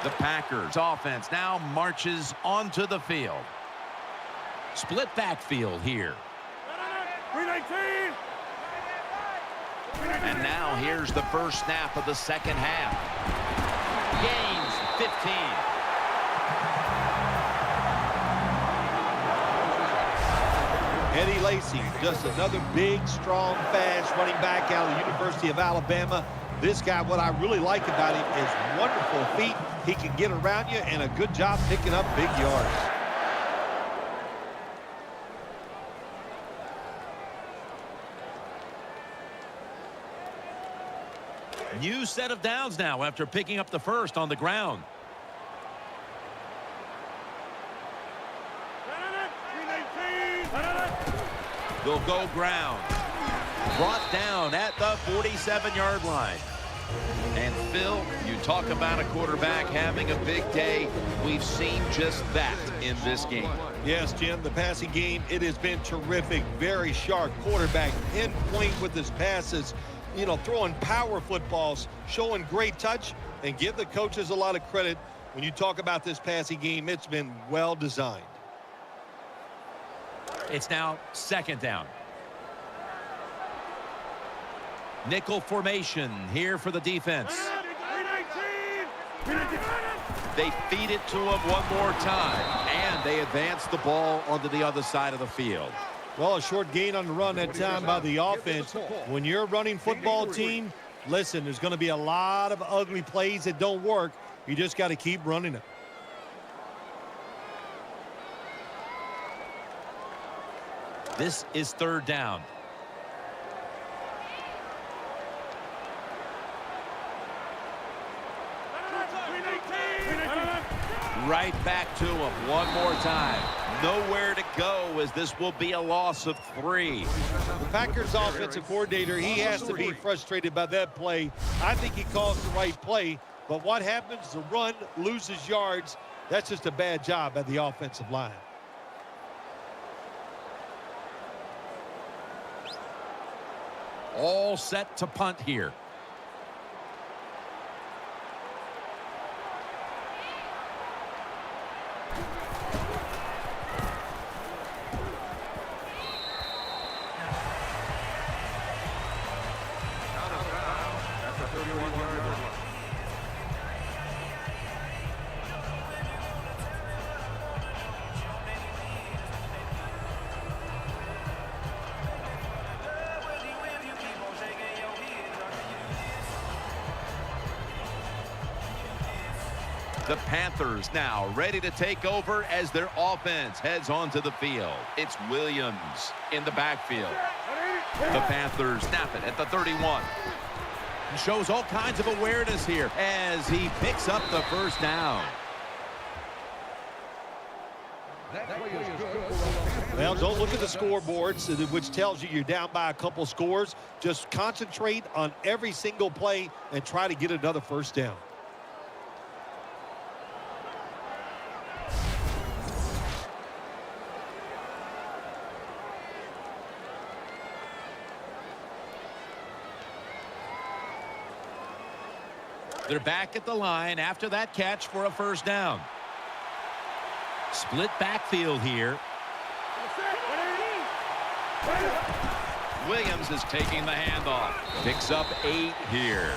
B: The Packers offense now marches onto the field. Split backfield here.
E: 319.
B: And now here's the first snap of the second half. Gains 15.
D: Eddie Lacy, just another big, strong, fast running back out of the University of Alabama. This guy, what I really like about him is wonderful feet. He can get around you, and a good job picking up big yards.
B: New set of downs now after picking up the first on the ground. They'll go ground. Brought down at the 47-yard line. And Phil, you talk about a quarterback having a big day. We've seen just that in this game.
D: Yes, Jim, the passing game, it has been terrific. Very sharp quarterback, pinpoint with his passes. You know, throwing power footballs, showing great touch, and give the coaches a lot of credit. When you talk about this passing game, it's been well designed.
B: It's now second down. Nickel formation here for the defense. They feed it to him one more time, and they advance the ball onto the other side of the field.
D: Well, a short gain on the run that time by the offense. When you're a running football team, listen, there's going to be a lot of ugly plays that don't work. You just got to keep running it.
B: This is third down. Right back to him one more time. Nowhere to go, as this will be a loss of 3.
D: The Packers offensive coordinator, he has to be frustrated by that play. I think he calls the right play, but what happens? The run loses yards. That's just a bad job by the offensive line.
B: All set to punt here. The Panthers now ready to take over as their offense heads onto the field. It's Williams in the backfield. The Panthers snap it at the 31. Shows all kinds of awareness here as he picks up the first down.
D: Well, don't look at the scoreboards, which tells you you're down by a couple scores. Just concentrate on every single play and try to get another first down.
B: They're back at the line after that catch for a first down. Split backfield here. Williams is taking the handoff. Picks up 8 here.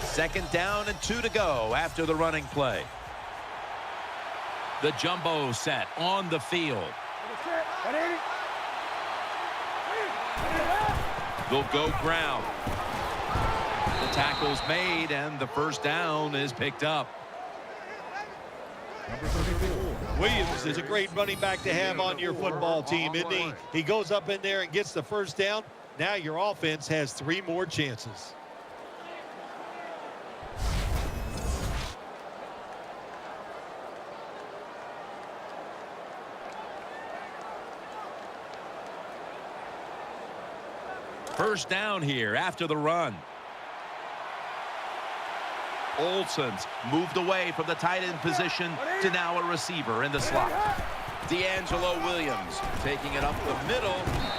B: Second down and 2 to go after the running play. The jumbo set on the field. They'll go ground. The tackle's made and the first down is picked up.
D: Williams is a great running back to have on your football team, isn't he? He goes up in there and gets the first down. Now your offense has 3 more chances.
B: First down here after the run. Olsen's moved away from the tight end position to now a receiver in the slot. D'Angelo Williams taking it up the middle,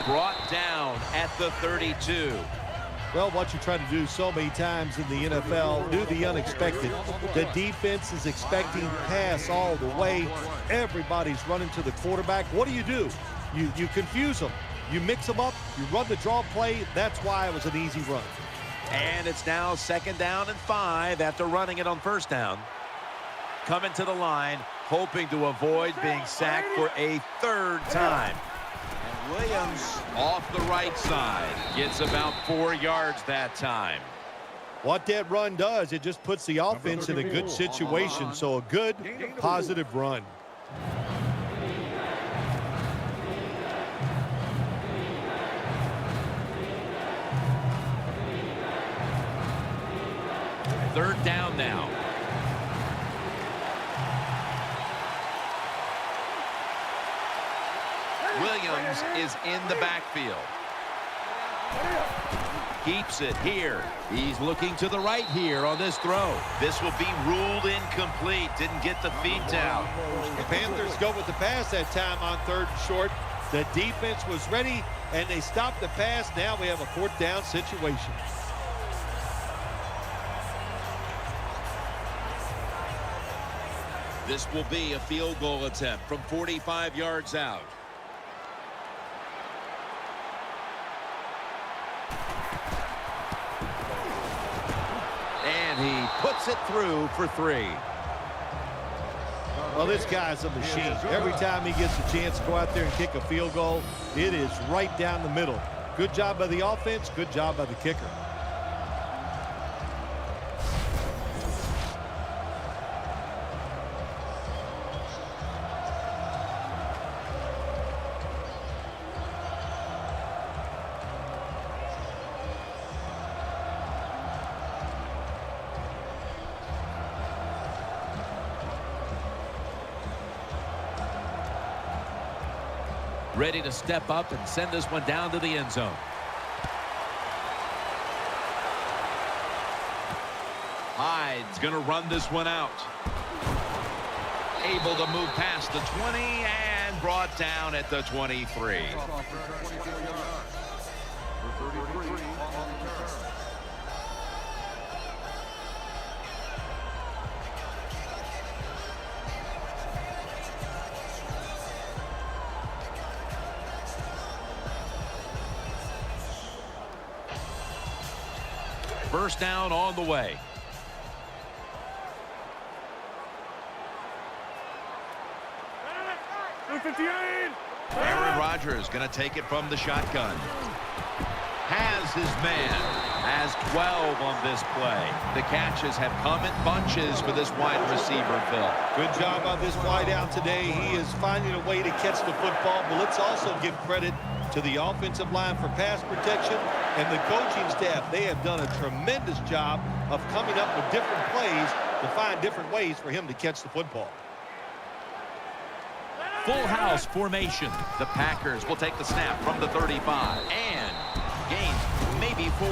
B: brought down at the 32.
D: Well, what you try to do so many times in the NFL, do the unexpected. The defense is expecting pass all the way. Everybody's running to the quarterback. What do? You confuse them. You mix them up, you run the draw play. That's why it was an easy run.
B: And it's now second down and 5 after running it on first down. Coming to the line, hoping to avoid being sacked for a 3rd time. And Williams off the right side. Gets about 4 yards that time.
D: What that run does, it just puts the offense in a good situation. So a good, positive run.
B: Third down now. Williams is in the backfield. Keeps it here. He's looking to the right here on this throw. This will be ruled incomplete. Didn't get the feet down.
D: The Panthers go with the pass that time on 3rd and short. The defense was ready, and they stopped the pass. Now we have a 4th down situation.
B: This will be a field goal attempt from 45 yards out. And he puts it through for 3.
D: Well, this guy's a machine. Every time he gets a chance to go out there and kick a field goal, it is right down the middle. Good job by the offense. Good job by the kicker.
B: Ready to step up and send this one down to the end zone. Hyde's going to run this one out. Able to move past the 20 and brought down at the 23. First down on the way. Aaron Rodgers going to take it from the shotgun. Has his man. Has 12 on this play. The catches have come in bunches for this wide receiver, Phil.
D: Good job on this wide out today. He is finding a way to catch the football, but let's also give credit to the offensive line for pass protection and the coaching staff. They have done a tremendous job of coming up with different plays to find different ways for him to catch the football.
B: Full house formation. The Packers will take the snap from the 35 and gain maybe 4.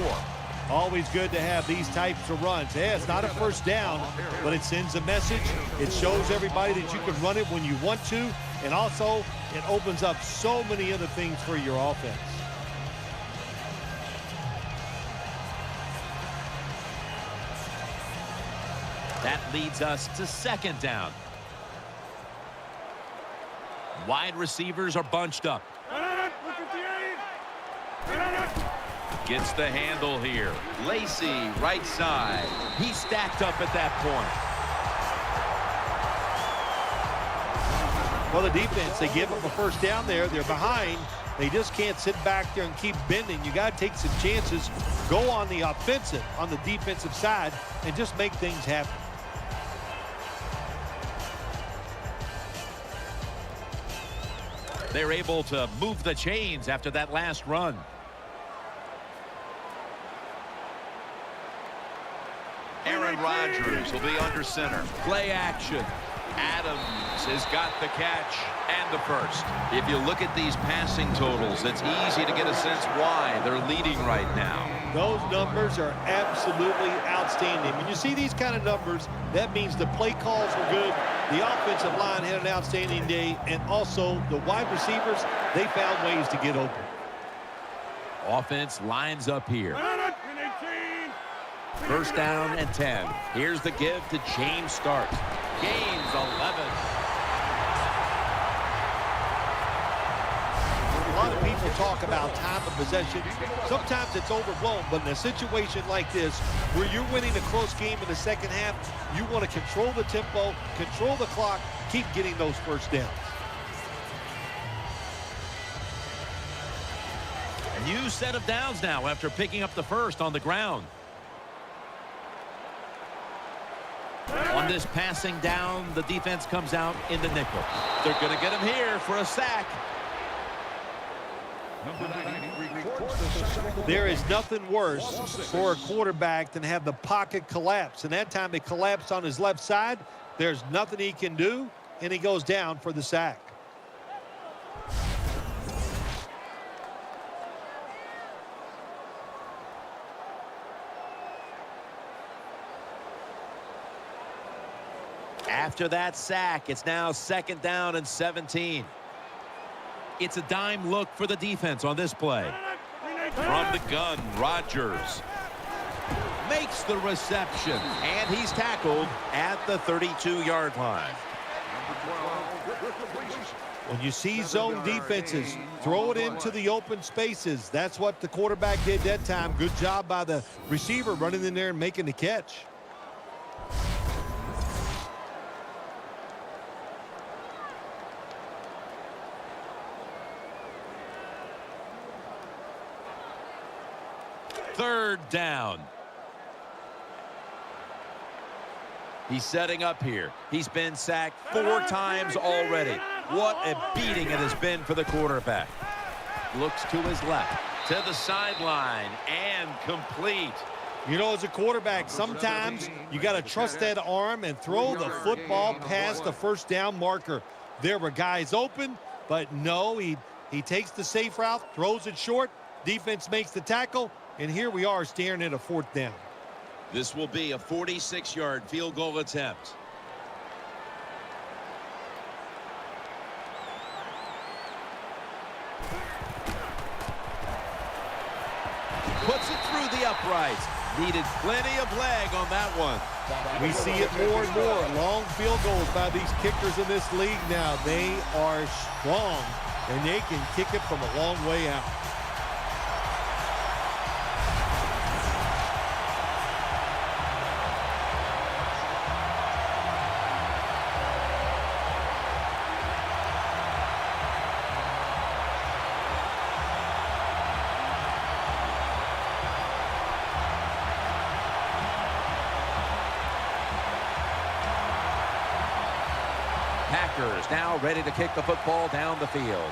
D: Always good to have these types of runs. Yeah, it's not a first down, but it sends a message. It shows everybody that you can run it when you want to, and also it opens up so many other things for your offense.
B: That leads us to second down. Wide receivers are bunched up. Gets the handle here. Lacey, right side. He's stacked up at that point.
D: Well, the defense, they give them a first down there. They're behind. They just can't sit back there and keep bending. You got to take some chances. Go on the offensive, on the defensive side, and just make things happen.
B: They're able to move the chains after that last run. Aaron Rodgers will be under center. Play action. Adams has got the catch and the first. If you look at these passing totals, it's easy to get a sense why they're leading right now.
D: Those numbers are absolutely outstanding. When you see these kind of numbers, that means the play calls were good, the offensive line had an outstanding day, and also the wide receivers, they found ways to get open.
B: Offense lines up here. First down and 10. Here's the give to James Stark. Gains 11.
D: A lot of people talk about time of possession. Sometimes it's overblown, but in a situation like this, where you're winning a close game in the second half, you want to control the tempo, control the clock, keep getting those first downs.
B: A new set of downs now after picking up the first on the ground. On this passing down, the defense comes out in the nickel. They're going to get him here for a sack.
D: There is nothing worse for a quarterback than have the pocket collapse. And that time it collapsed on his left side. There's nothing he can do, and he goes down for the sack.
B: After that sack, it's now second down and 17. It's a dime look for the defense on this play. From the gun, Rodgers makes the reception, and he's tackled at the 32-yard line.
D: When you see zone defenses, throw it into the open spaces. That's what the quarterback did that time. Good job by the receiver running in there and making the catch.
B: Third down. He's setting up here. He's been sacked 4 times already. What a beating it has been for the quarterback. Looks to his left, to the sideline, and complete.
D: You know, as a quarterback, sometimes you got to trust that arm and throw the football past the first down marker. There were guys open, but no, he takes the safe route, throws it short, defense makes the tackle, and here we are staring at a 4th down.
B: This will be a 46-yard field goal attempt. Puts it through the uprights. Needed plenty of leg on that one.
D: We see it more and more. Long field goals by these kickers in this league now. They are strong, and they can kick it from a long way out.
B: Packers now ready to kick the football down the field.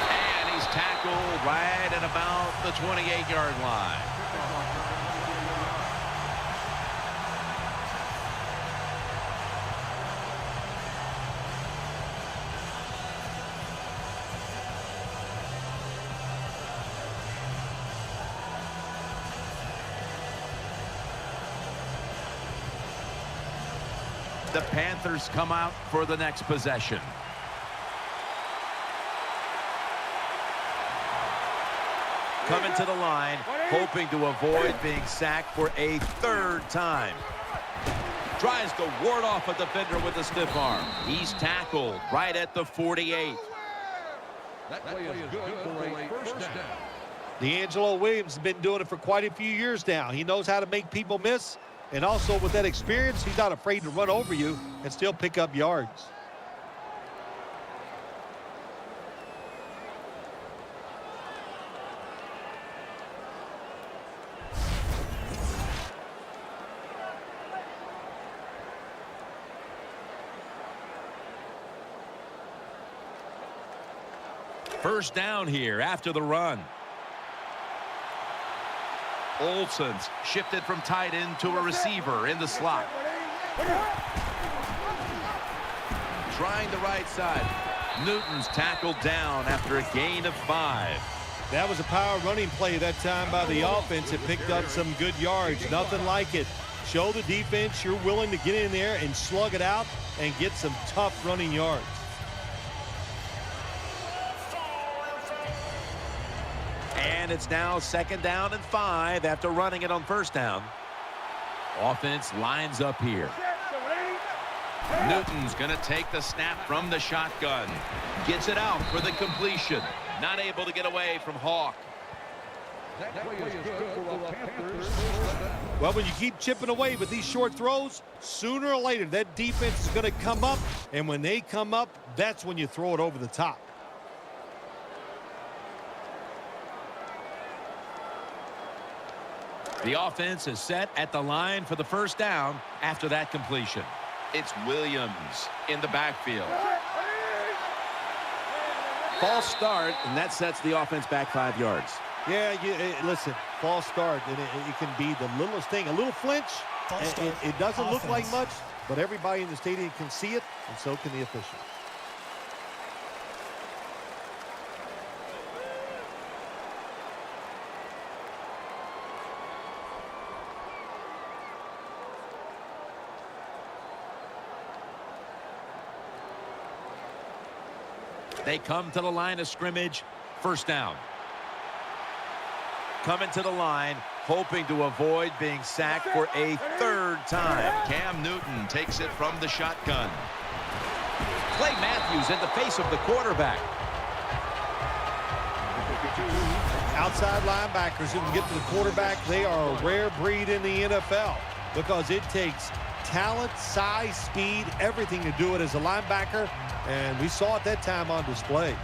B: And he's tackled right at about the 28-yard line. The Panthers come out for the next possession. Coming to the line, hoping to avoid being sacked for a 3rd time. Tries to ward off a defender with a stiff arm. He's tackled right at the 48.
E: That play is good for a first down.
D: D'Angelo Williams has been doing it for quite a few years now. He knows how to make people miss. And also with that experience, he's not afraid to run over you and still pick up yards.
B: First down here after the run. Olsen's shifted from tight end to a receiver in the slot. Trying the right side. Newton's tackled down after a gain of 5.
D: That was a power running play that time by the offense. It picked up some good yards. Nothing like it. Show the defense you're willing to get in there and slug it out and get some tough running yards.
B: And it's now 2nd down and 5 after running it on 1st down. Offense lines up here. Newton's going to take the snap from the shotgun. Gets it out for the completion. Not able to get away from Hawk.
E: That play is good for the Panthers.
D: Well, when you keep chipping away with these short throws, sooner or later that defense is going to come up. And when they come up, that's when you throw it over the top.
B: The offense is set at the line for the 1st down after that completion. It's Williams in the backfield. False start, and that sets the offense back 5 yards.
D: Yeah, listen, false start, and it can be the littlest thing. A little flinch, it doesn't look like much, but everybody in the stadium can see it, and so can the official.
B: They come to the line of scrimmage. 1st down. Coming to the line. hoping to avoid being sacked for a third time. Cam Newton takes it from the shotgun. Clay Matthews in the face of the quarterback.
D: Outside linebackers who can get to the quarterback, they are a rare breed in the NFL because it takes talent, size, speed, everything to do it as a linebacker, and we saw it that time on display.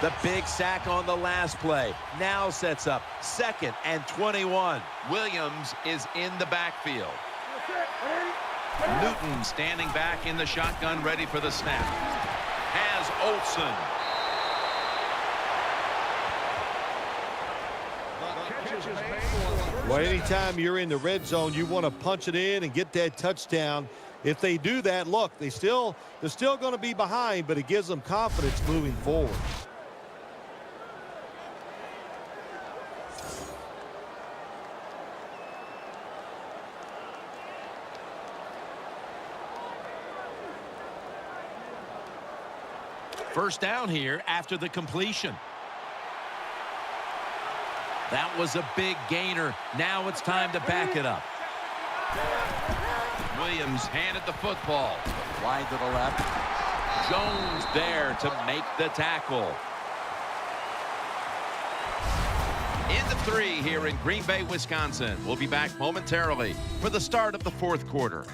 B: The big sack on the last play now sets up 2nd and 21. Williams is in the backfield. Newton standing back in the shotgun, ready for the snap. Has Olsen.
D: Well, anytime you're in the red zone, you want to punch it in and get that touchdown. If they do that, look, they're still going to be behind, but it gives them confidence moving forward.
B: First down here after the completion. That was a big gainer. Now it's time to back it up. Williams handed the football. Wide to the left. Jones there to make the tackle. In the 3 here in Green Bay, Wisconsin. We'll be back momentarily for the start of the 4th quarter.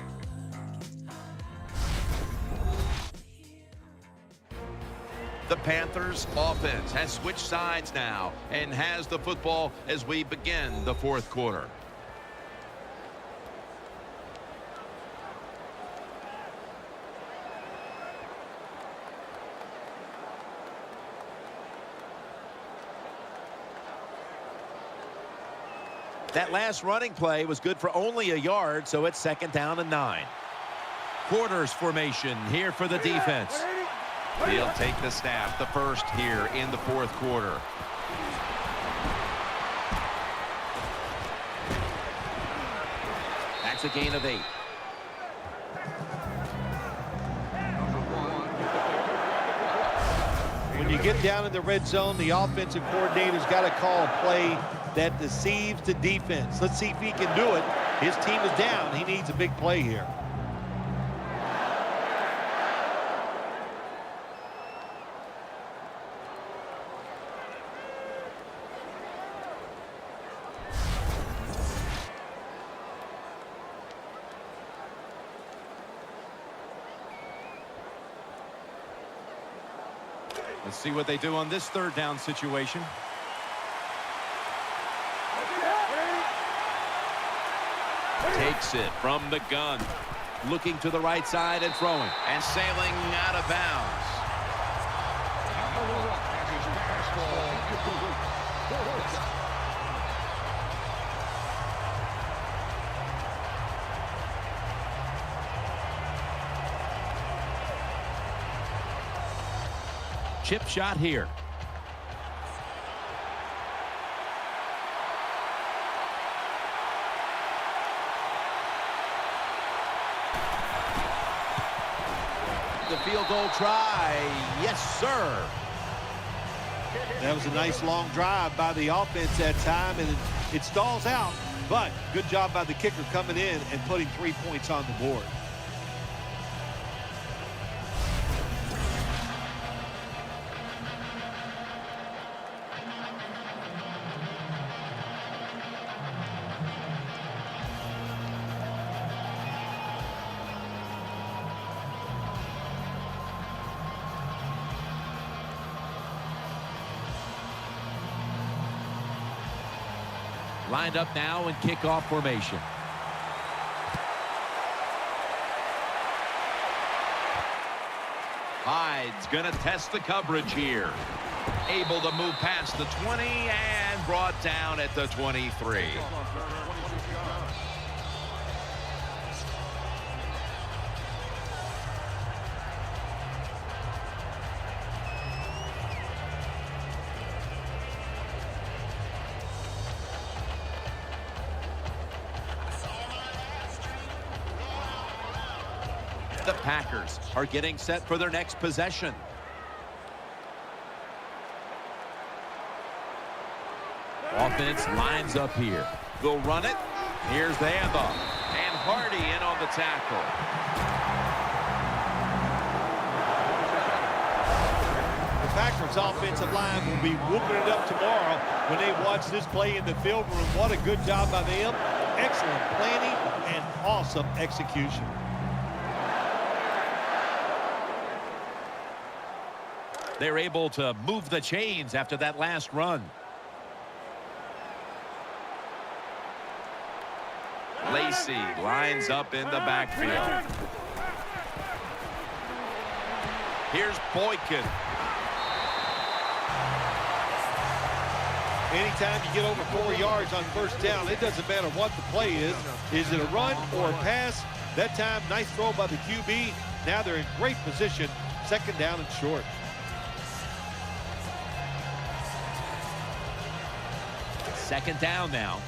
B: The Panthers offense has switched sides now and has the football as we begin the 4th quarter. That last running play was good for only a yard, so it's 2nd down and 9. Quarters formation here for the defense. They'll take the snap, the first here in the 4th quarter. That's a gain of 8.
D: When you get down in the red zone, the offensive coordinator's got to call a play that deceives the defense. Let's see if he can do it. His team is down. He needs a big play here.
B: Let's see what they do on this 3rd down situation. Takes it from the gun. Looking to the right side and throwing. And sailing out of bounds. Chip shot here. The field goal try. Yes, sir.
D: That was a nice long drive by the offense that time, and it stalls out. But good job by the kicker coming in and putting 3 points on the board.
B: Lined up now in kickoff formation. Hyde's going to test the coverage here. Able to move past the 20 and brought down at the 23. The Packers are getting set for their next possession. Offense lines up here. They'll run it. Here's the handoff. And Hardy in on the tackle.
D: The Packers offensive line will be whooping it up tomorrow when they watch this play in the film room. What a good job by them. Excellent planning and awesome execution.
B: They're able to move the chains after that last run. Lacey lines up in the backfield. Here's Boykin.
D: Anytime you get over 4 yards on first down, it doesn't matter what the play is. Is it a run or a pass? That time, nice throw by the QB. Now they're in great position. Second down and short.
B: Second down now.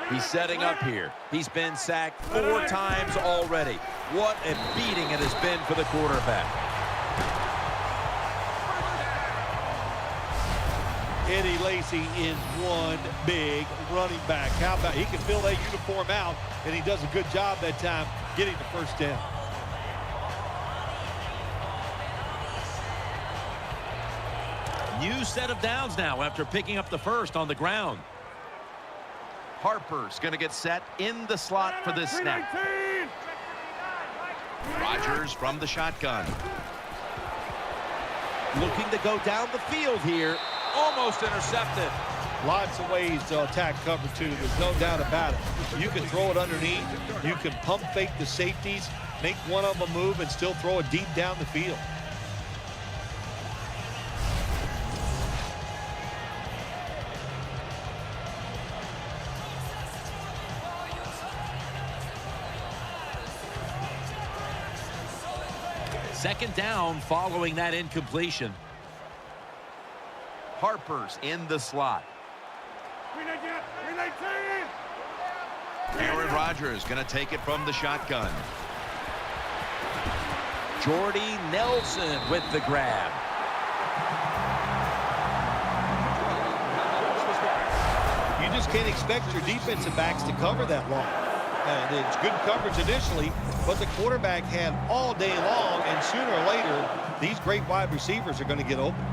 B: He's setting up here. He's been sacked 4 times already. What a beating it has been for the quarterback.
D: Eddie Lacy is one big running back. How about he can fill that uniform out, and he does a good job that time getting the first down.
B: New set of downs now after picking up the first on the ground. Harper's going to get set in the slot for this snap. Rodgers from the shotgun. Looking to go down the field here. Almost intercepted.
D: Lots of ways to attack cover two. There's no doubt about it. You can throw it underneath. You can pump fake the safeties, make one of them move, and still throw it deep down the field.
B: Second down following that incompletion. Harper's in the slot. Aaron Rodgers going to take it from the shotgun. Jordy Nelson with the grab.
D: You just can't expect your defensive backs to cover that long. It's good coverage initially, but the quarterback had all day long, and sooner or later, these great wide receivers are going to get open.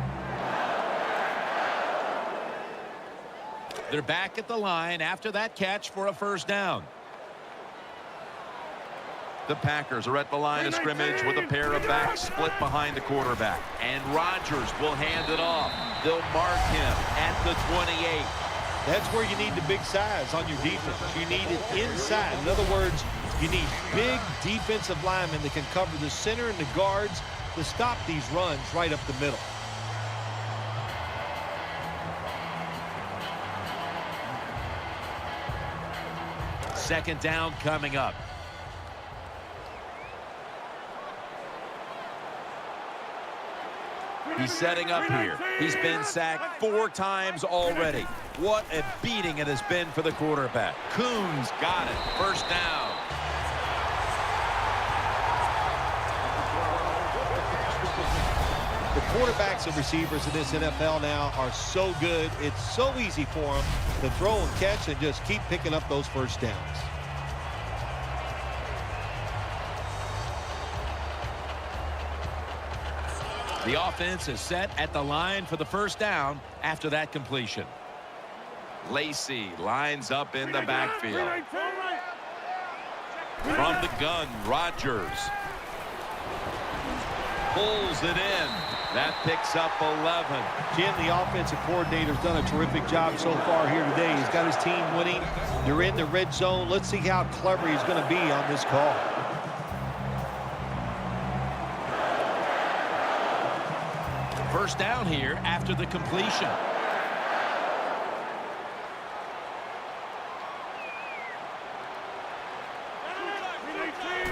B: They're back at the line after that catch for a first down. The Packers are at the line of scrimmage with a pair of backs split behind the quarterback. And Rodgers will hand it off. They'll mark him at the 28.
D: That's where you need the big size on your defense. You need it inside. In other words, you need big defensive linemen that can cover the center and the guards to stop these runs right up the middle.
B: Second down coming up. He's setting up here. He's been sacked 4 times already. What a beating it has been for the quarterback. Coons got it. First down.
D: The quarterbacks and receivers in this NFL now are so good. It's so easy for them to throw and catch and just keep picking up those first downs.
B: The offense is set at the line for the first down after that completion. Lacey lines up in the backfield. From the gun, Rodgers pulls it in. That picks up 11.
D: Jim, the offensive coordinator's done a terrific job so far here today. He's got his team winning. They're in the red zone. Let's see how clever he's going to be on this call.
B: First down here after the completion.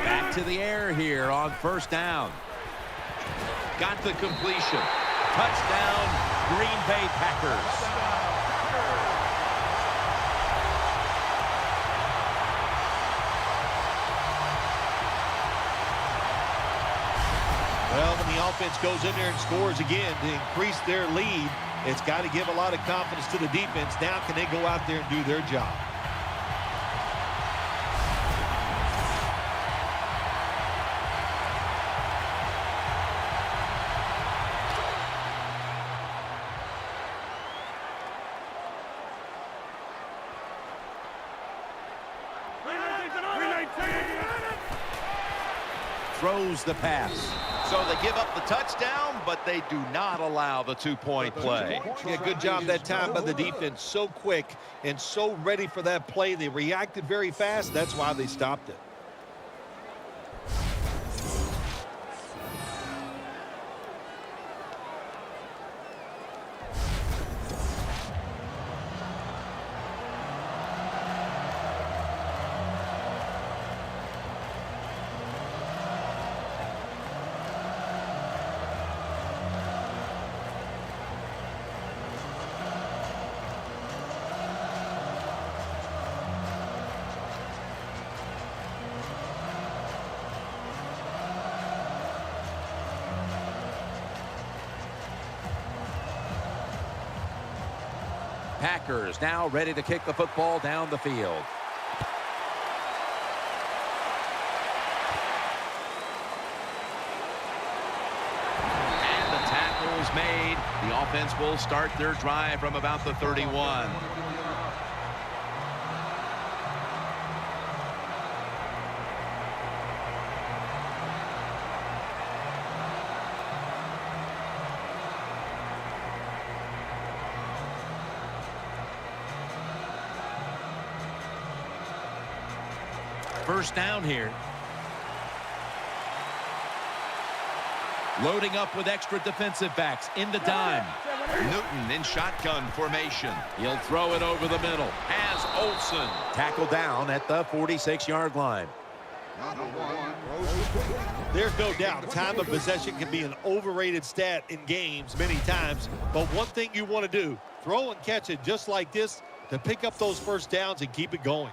B: Back to the air here on first down. Got the completion. Touchdown, Green Bay Packers.
D: offense goes in there and scores again to increase their lead. It's got to give a lot of confidence to the defense. Now can they go out there and do their job?
B: Throws the pass.
C: So they give up the touchdown, but they do not allow the two-point play.
D: Yeah, good job that time by the defense. So quick and so ready for that play. They reacted very fast. That's why they stopped it.
B: Packers now ready to kick the football down the field. And the tackle is made. The offense will start their drive from about the 31. First down here. Loading up with extra defensive backs in the dime. Newton in shotgun formation. He'll throw it over the middle. Has Olsen. Tackled down at the 46-yard line.
D: There's no doubt time of possession can be an overrated stat in games many times. But one thing you want to do, throw and catch it just like this to pick up those first downs and keep it going.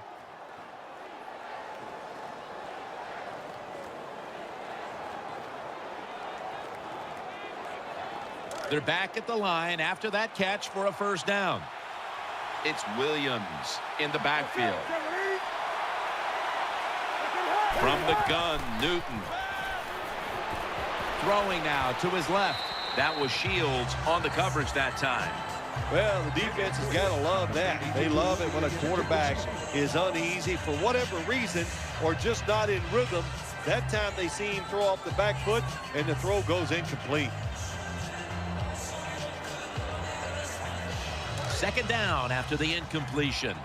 B: They're back at the line after that catch for a first down.
C: It's Williams in the backfield.
B: From the gun, Newton. Throwing now to his left. That was Shields on the coverage that time.
D: Well, the defense has got to love that. They love it when a quarterback is uneasy for whatever reason or just not in rhythm. That time they see him throw off the back foot and the throw goes incomplete.
B: Second down after the incompletion.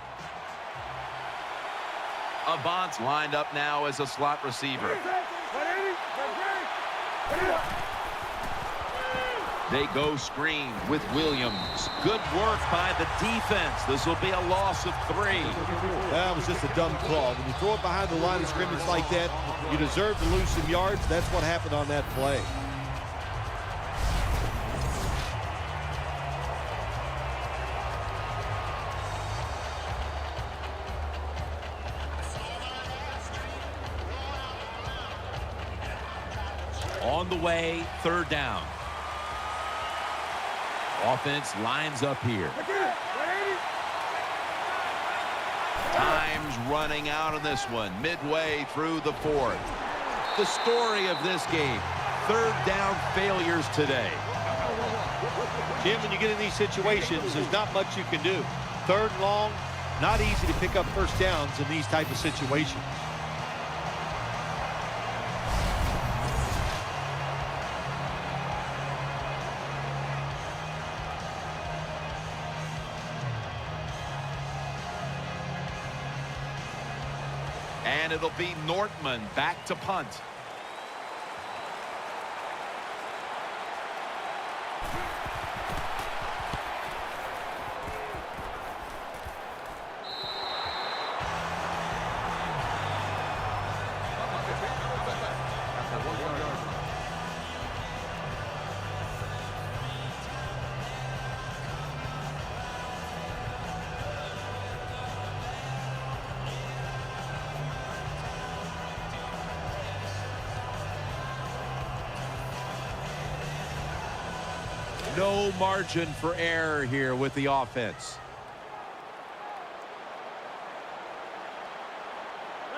C: Avant's lined up now as a slot receiver. They go screen with Williams.
B: Good work by the defense. This will be a loss of 3.
D: That was just a dumb call. When you throw it behind the line of scrimmage like that, you deserve to lose some yards. That's what happened on that play.
B: On the way, third down. Offense lines up here.
C: Time's running out on this one, midway through the 4th.
B: The story of this game, third down failures today.
D: Jim, when you get in these situations, there's not much you can do. Third and long, not easy to pick up first downs in these type of situations.
B: And it'll be Nortman back to punt. No margin for error here with the offense.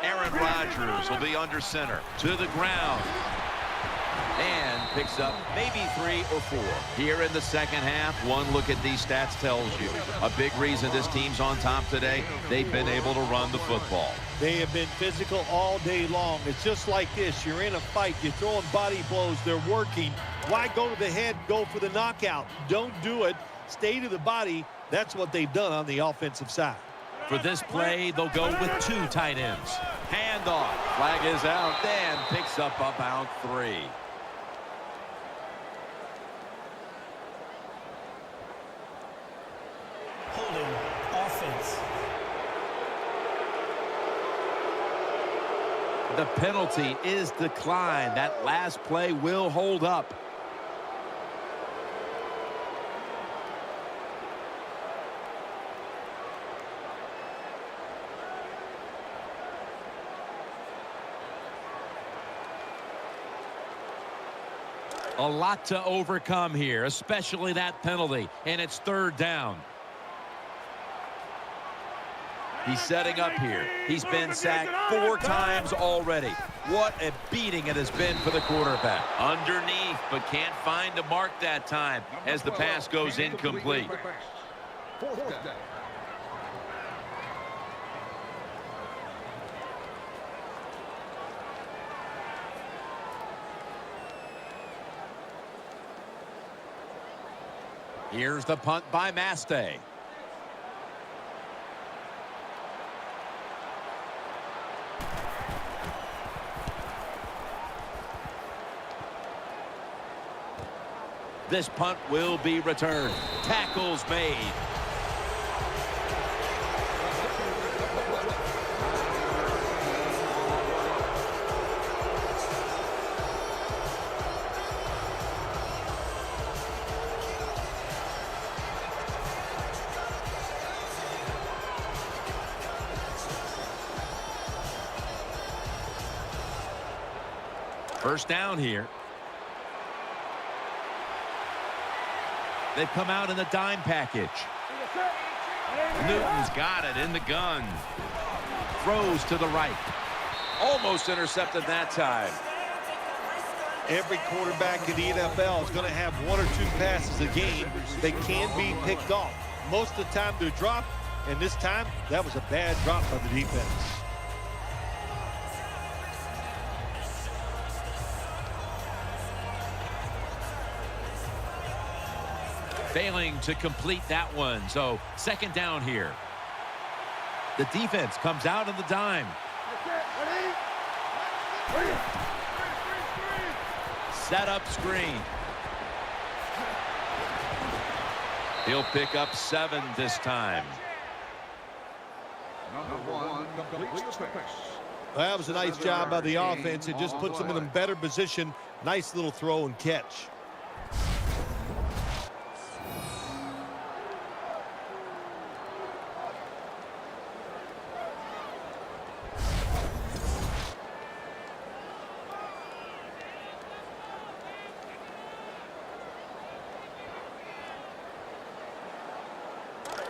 B: Aaron Rodgers will be under center. To the ground. And picks up maybe 3 or 4. Here in the second half, one look at these stats tells you a big reason this team's on top today, they've been able to run the football.
D: They have been physical all day long. It's just like this. You're in a fight. You're throwing body blows. They're working. Why go to the head, go for the knockout? Don't do it. Stay to the body. That's what they've done on the offensive side.
B: For this play, they'll go with 2 tight ends. Handoff. Flag is out. Dan picks up about 3.
F: Holding offense.
B: The penalty is declined. That last play will hold up. A lot to overcome here, especially that penalty, and it's 3rd down. He's setting up here. He's been sacked 4 times already. What a beating it has been for the quarterback. Underneath, but can't find a mark that time as the pass goes incomplete.
E: 4th down.
B: Here's the punt by Mastay. This punt will be returned. Tackles made. First down here. They've come out in the dime package. Newton's got it in the gun. Throws to the right. Almost intercepted that time.
D: Every quarterback in the NFL is going to have 1 or 2 passes a game that can be picked off. Most of the time they're dropped, and this time that was a bad drop by the defense.
B: Failing to complete that one, so 2nd down here. The defense comes out in the dime. Set up screen. He'll pick up 7 this time.
E: Number 1 completes the pass.
D: Well, that was a nice job by the offense. It just puts them in a better position. Nice little throw and catch.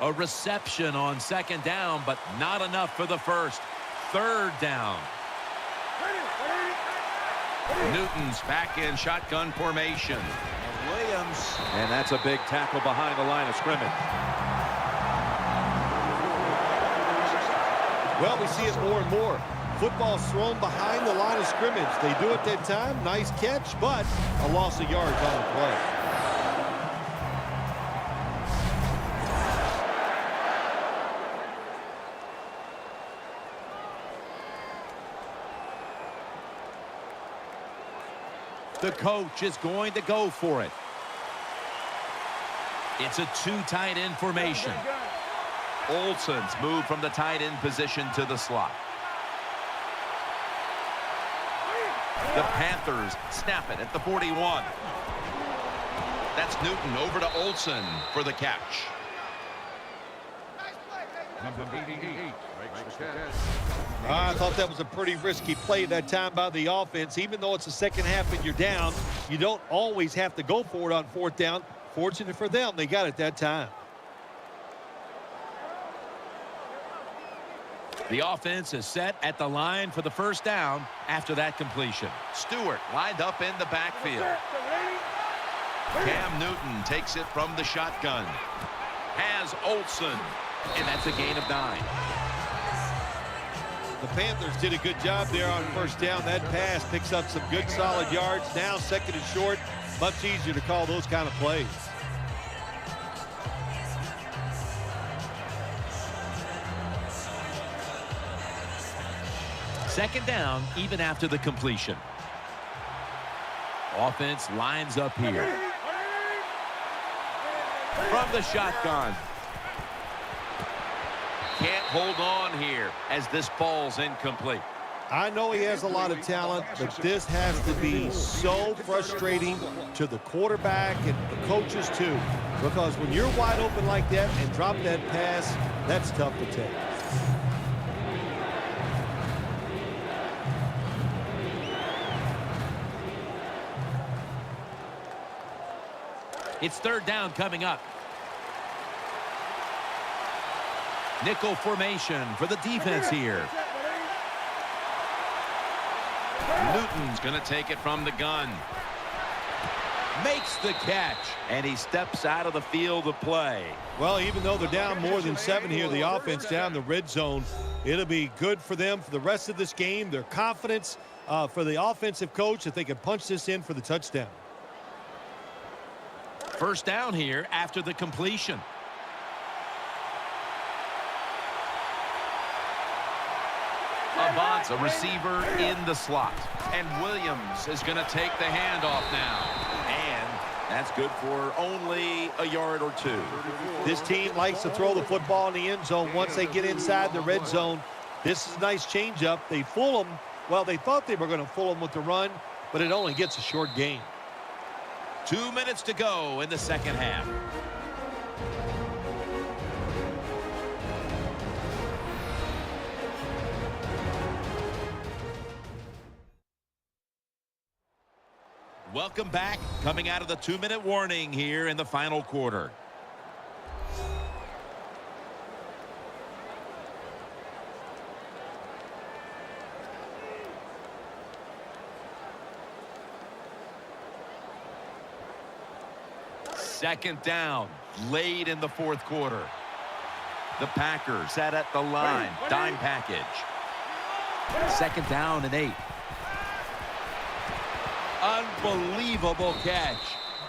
B: A reception on 2nd down, but not enough for the first. 3rd down. Newton's back in shotgun formation. Williams. And that's a big tackle behind the line of scrimmage.
D: Well, we see it more and more. Football's thrown behind the line of scrimmage. They do it that time. Nice catch, but a loss of yards on the play.
B: The coach is going to go for it. It's a 2 tight end formation. Olsen's moved from the tight end position to the slot. The Panthers snap it at the 41. That's Newton over to Olsen for the catch.
E: Number 88 makes the catch.
D: I thought that was a pretty risky play that time by the offense. Even though it's the second half and you're down, you don't always have to go for it on 4th down. Fortunate for them, they got it that time.
B: The offense is set at the line for the first down after that completion.
C: Stewart lined up in the backfield. Cam Newton takes it from the shotgun. Has Olsen, and that's a gain of 9.
D: The Panthers did a good job there on first down. That pass picks up some good solid yards. Now second and short, much easier to call those kind of plays.
B: Second down, even after the completion. Offense lines up here. From the shotgun.
C: Can't hold on here as this ball's incomplete.
D: I know he has a lot of talent, but this has to be so frustrating to the quarterback and the coaches too, because when you're wide open like that and drop that pass, that's tough to take.
B: It's third down coming up. Nickel formation for the defense here.
C: Newton's going to take it from the gun.
B: Makes the catch, and he steps out of the field of play.
D: Well, even though they're down more than 7 here, the offense down the red zone, it'll be good for them for the rest of this game. Their confidence for the offensive coach that they can punch this in for the touchdown.
B: First down here after the completion.
C: Avant's a receiver in the slot. And Williams is going to take the handoff now. And that's good for only a yard or 2.
D: This team likes to throw the football in the end zone once they get inside the red zone. This is a nice changeup. They fool them. Well, they thought they were going to fool them with the run, but it only gets a short gain.
B: 2 minutes to go in the second half. Welcome back. Coming out of the 2-minute warning here in the final quarter. Second down, late in the fourth quarter. The Packers set at the line, dime package. Second down and 8. Unbelievable catch.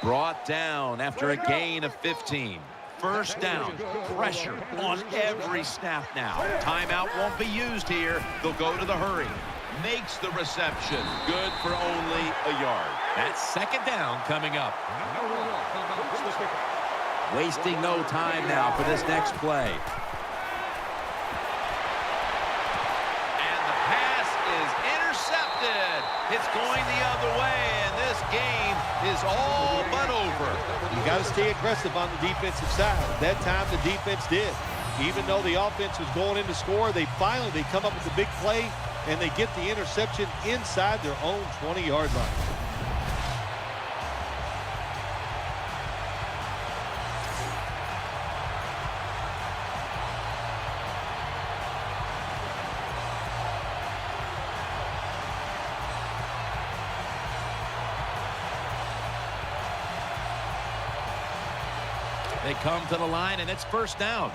B: Brought down after a gain of 15. First down, pressure on every snap now. Timeout won't be used here. They'll go to the hurry. Makes the reception. Good for only a yard. That's second down coming up. Wasting no time now for this next play.
C: And the pass is intercepted. It's going the other way, and this game is all but over.
D: You got to stay aggressive on the defensive side. That time the defense did. Even though the offense was going in to score, they come up with a big play, and they get the interception inside their own 20-yard line.
B: They come to the line, and it's first down.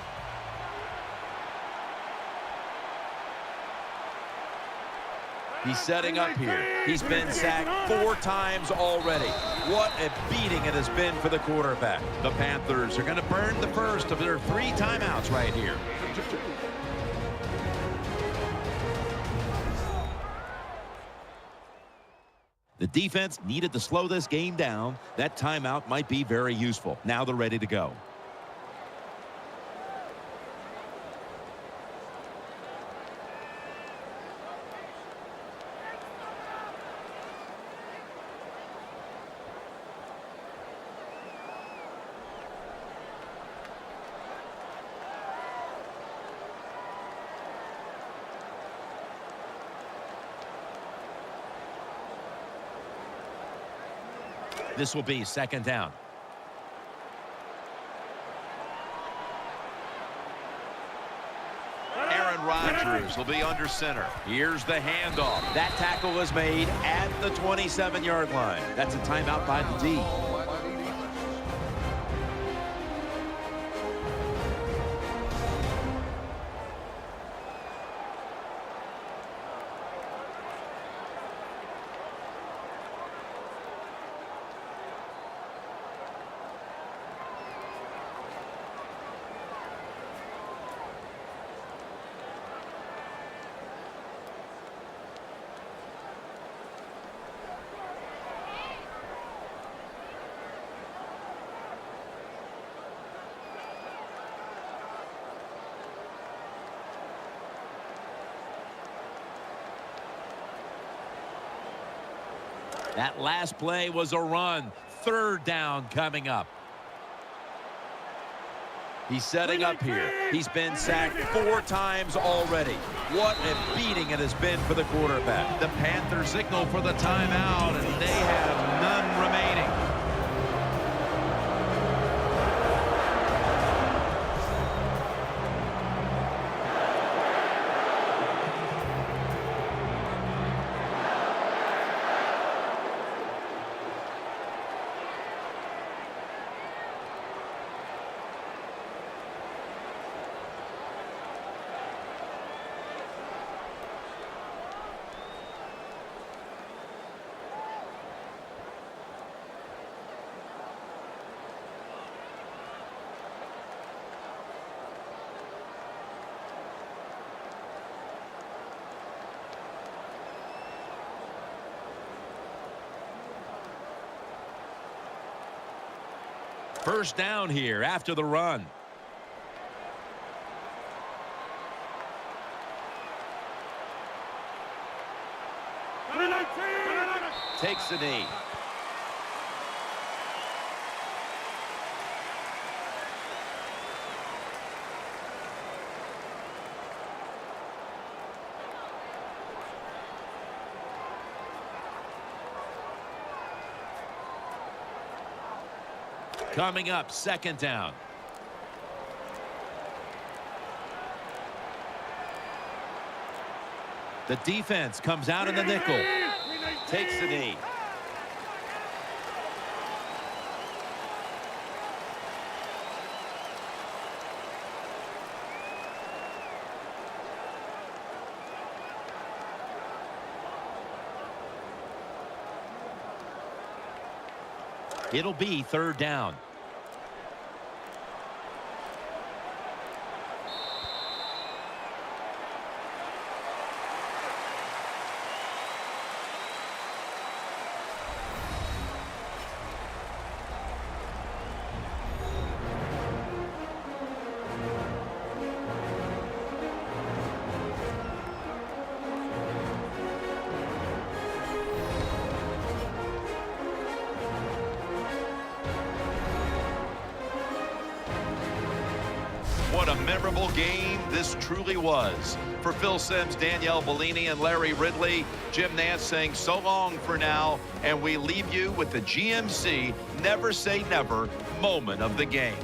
B: He's setting up here. He's been sacked 4 times already. What a beating it has been for the quarterback. The Panthers are going to burn the first of their 3 timeouts right here. The defense needed to slow this game down. That timeout might be very useful. Now they're ready to go. This will be second down. Aaron Rodgers will be under center. Here's the handoff. That tackle was made at the 27-yard line. That's a timeout by the D. That last play was a run. Third down coming up. He's setting up here. He's been sacked 4 times already. What a beating it has been for the quarterback. The Panthers signal for the timeout, and they have none remaining. First down here after the run. Takes the knee. Coming up, second down. The defense comes out in the nickel. Takes the knee. It'll be third down. What a memorable game this truly was. For Phil Simms, Danielle Bellini, and Larry Ridley, Jim Nantz saying so long for now, and we leave you with the GMC Never Say Never moment of the game.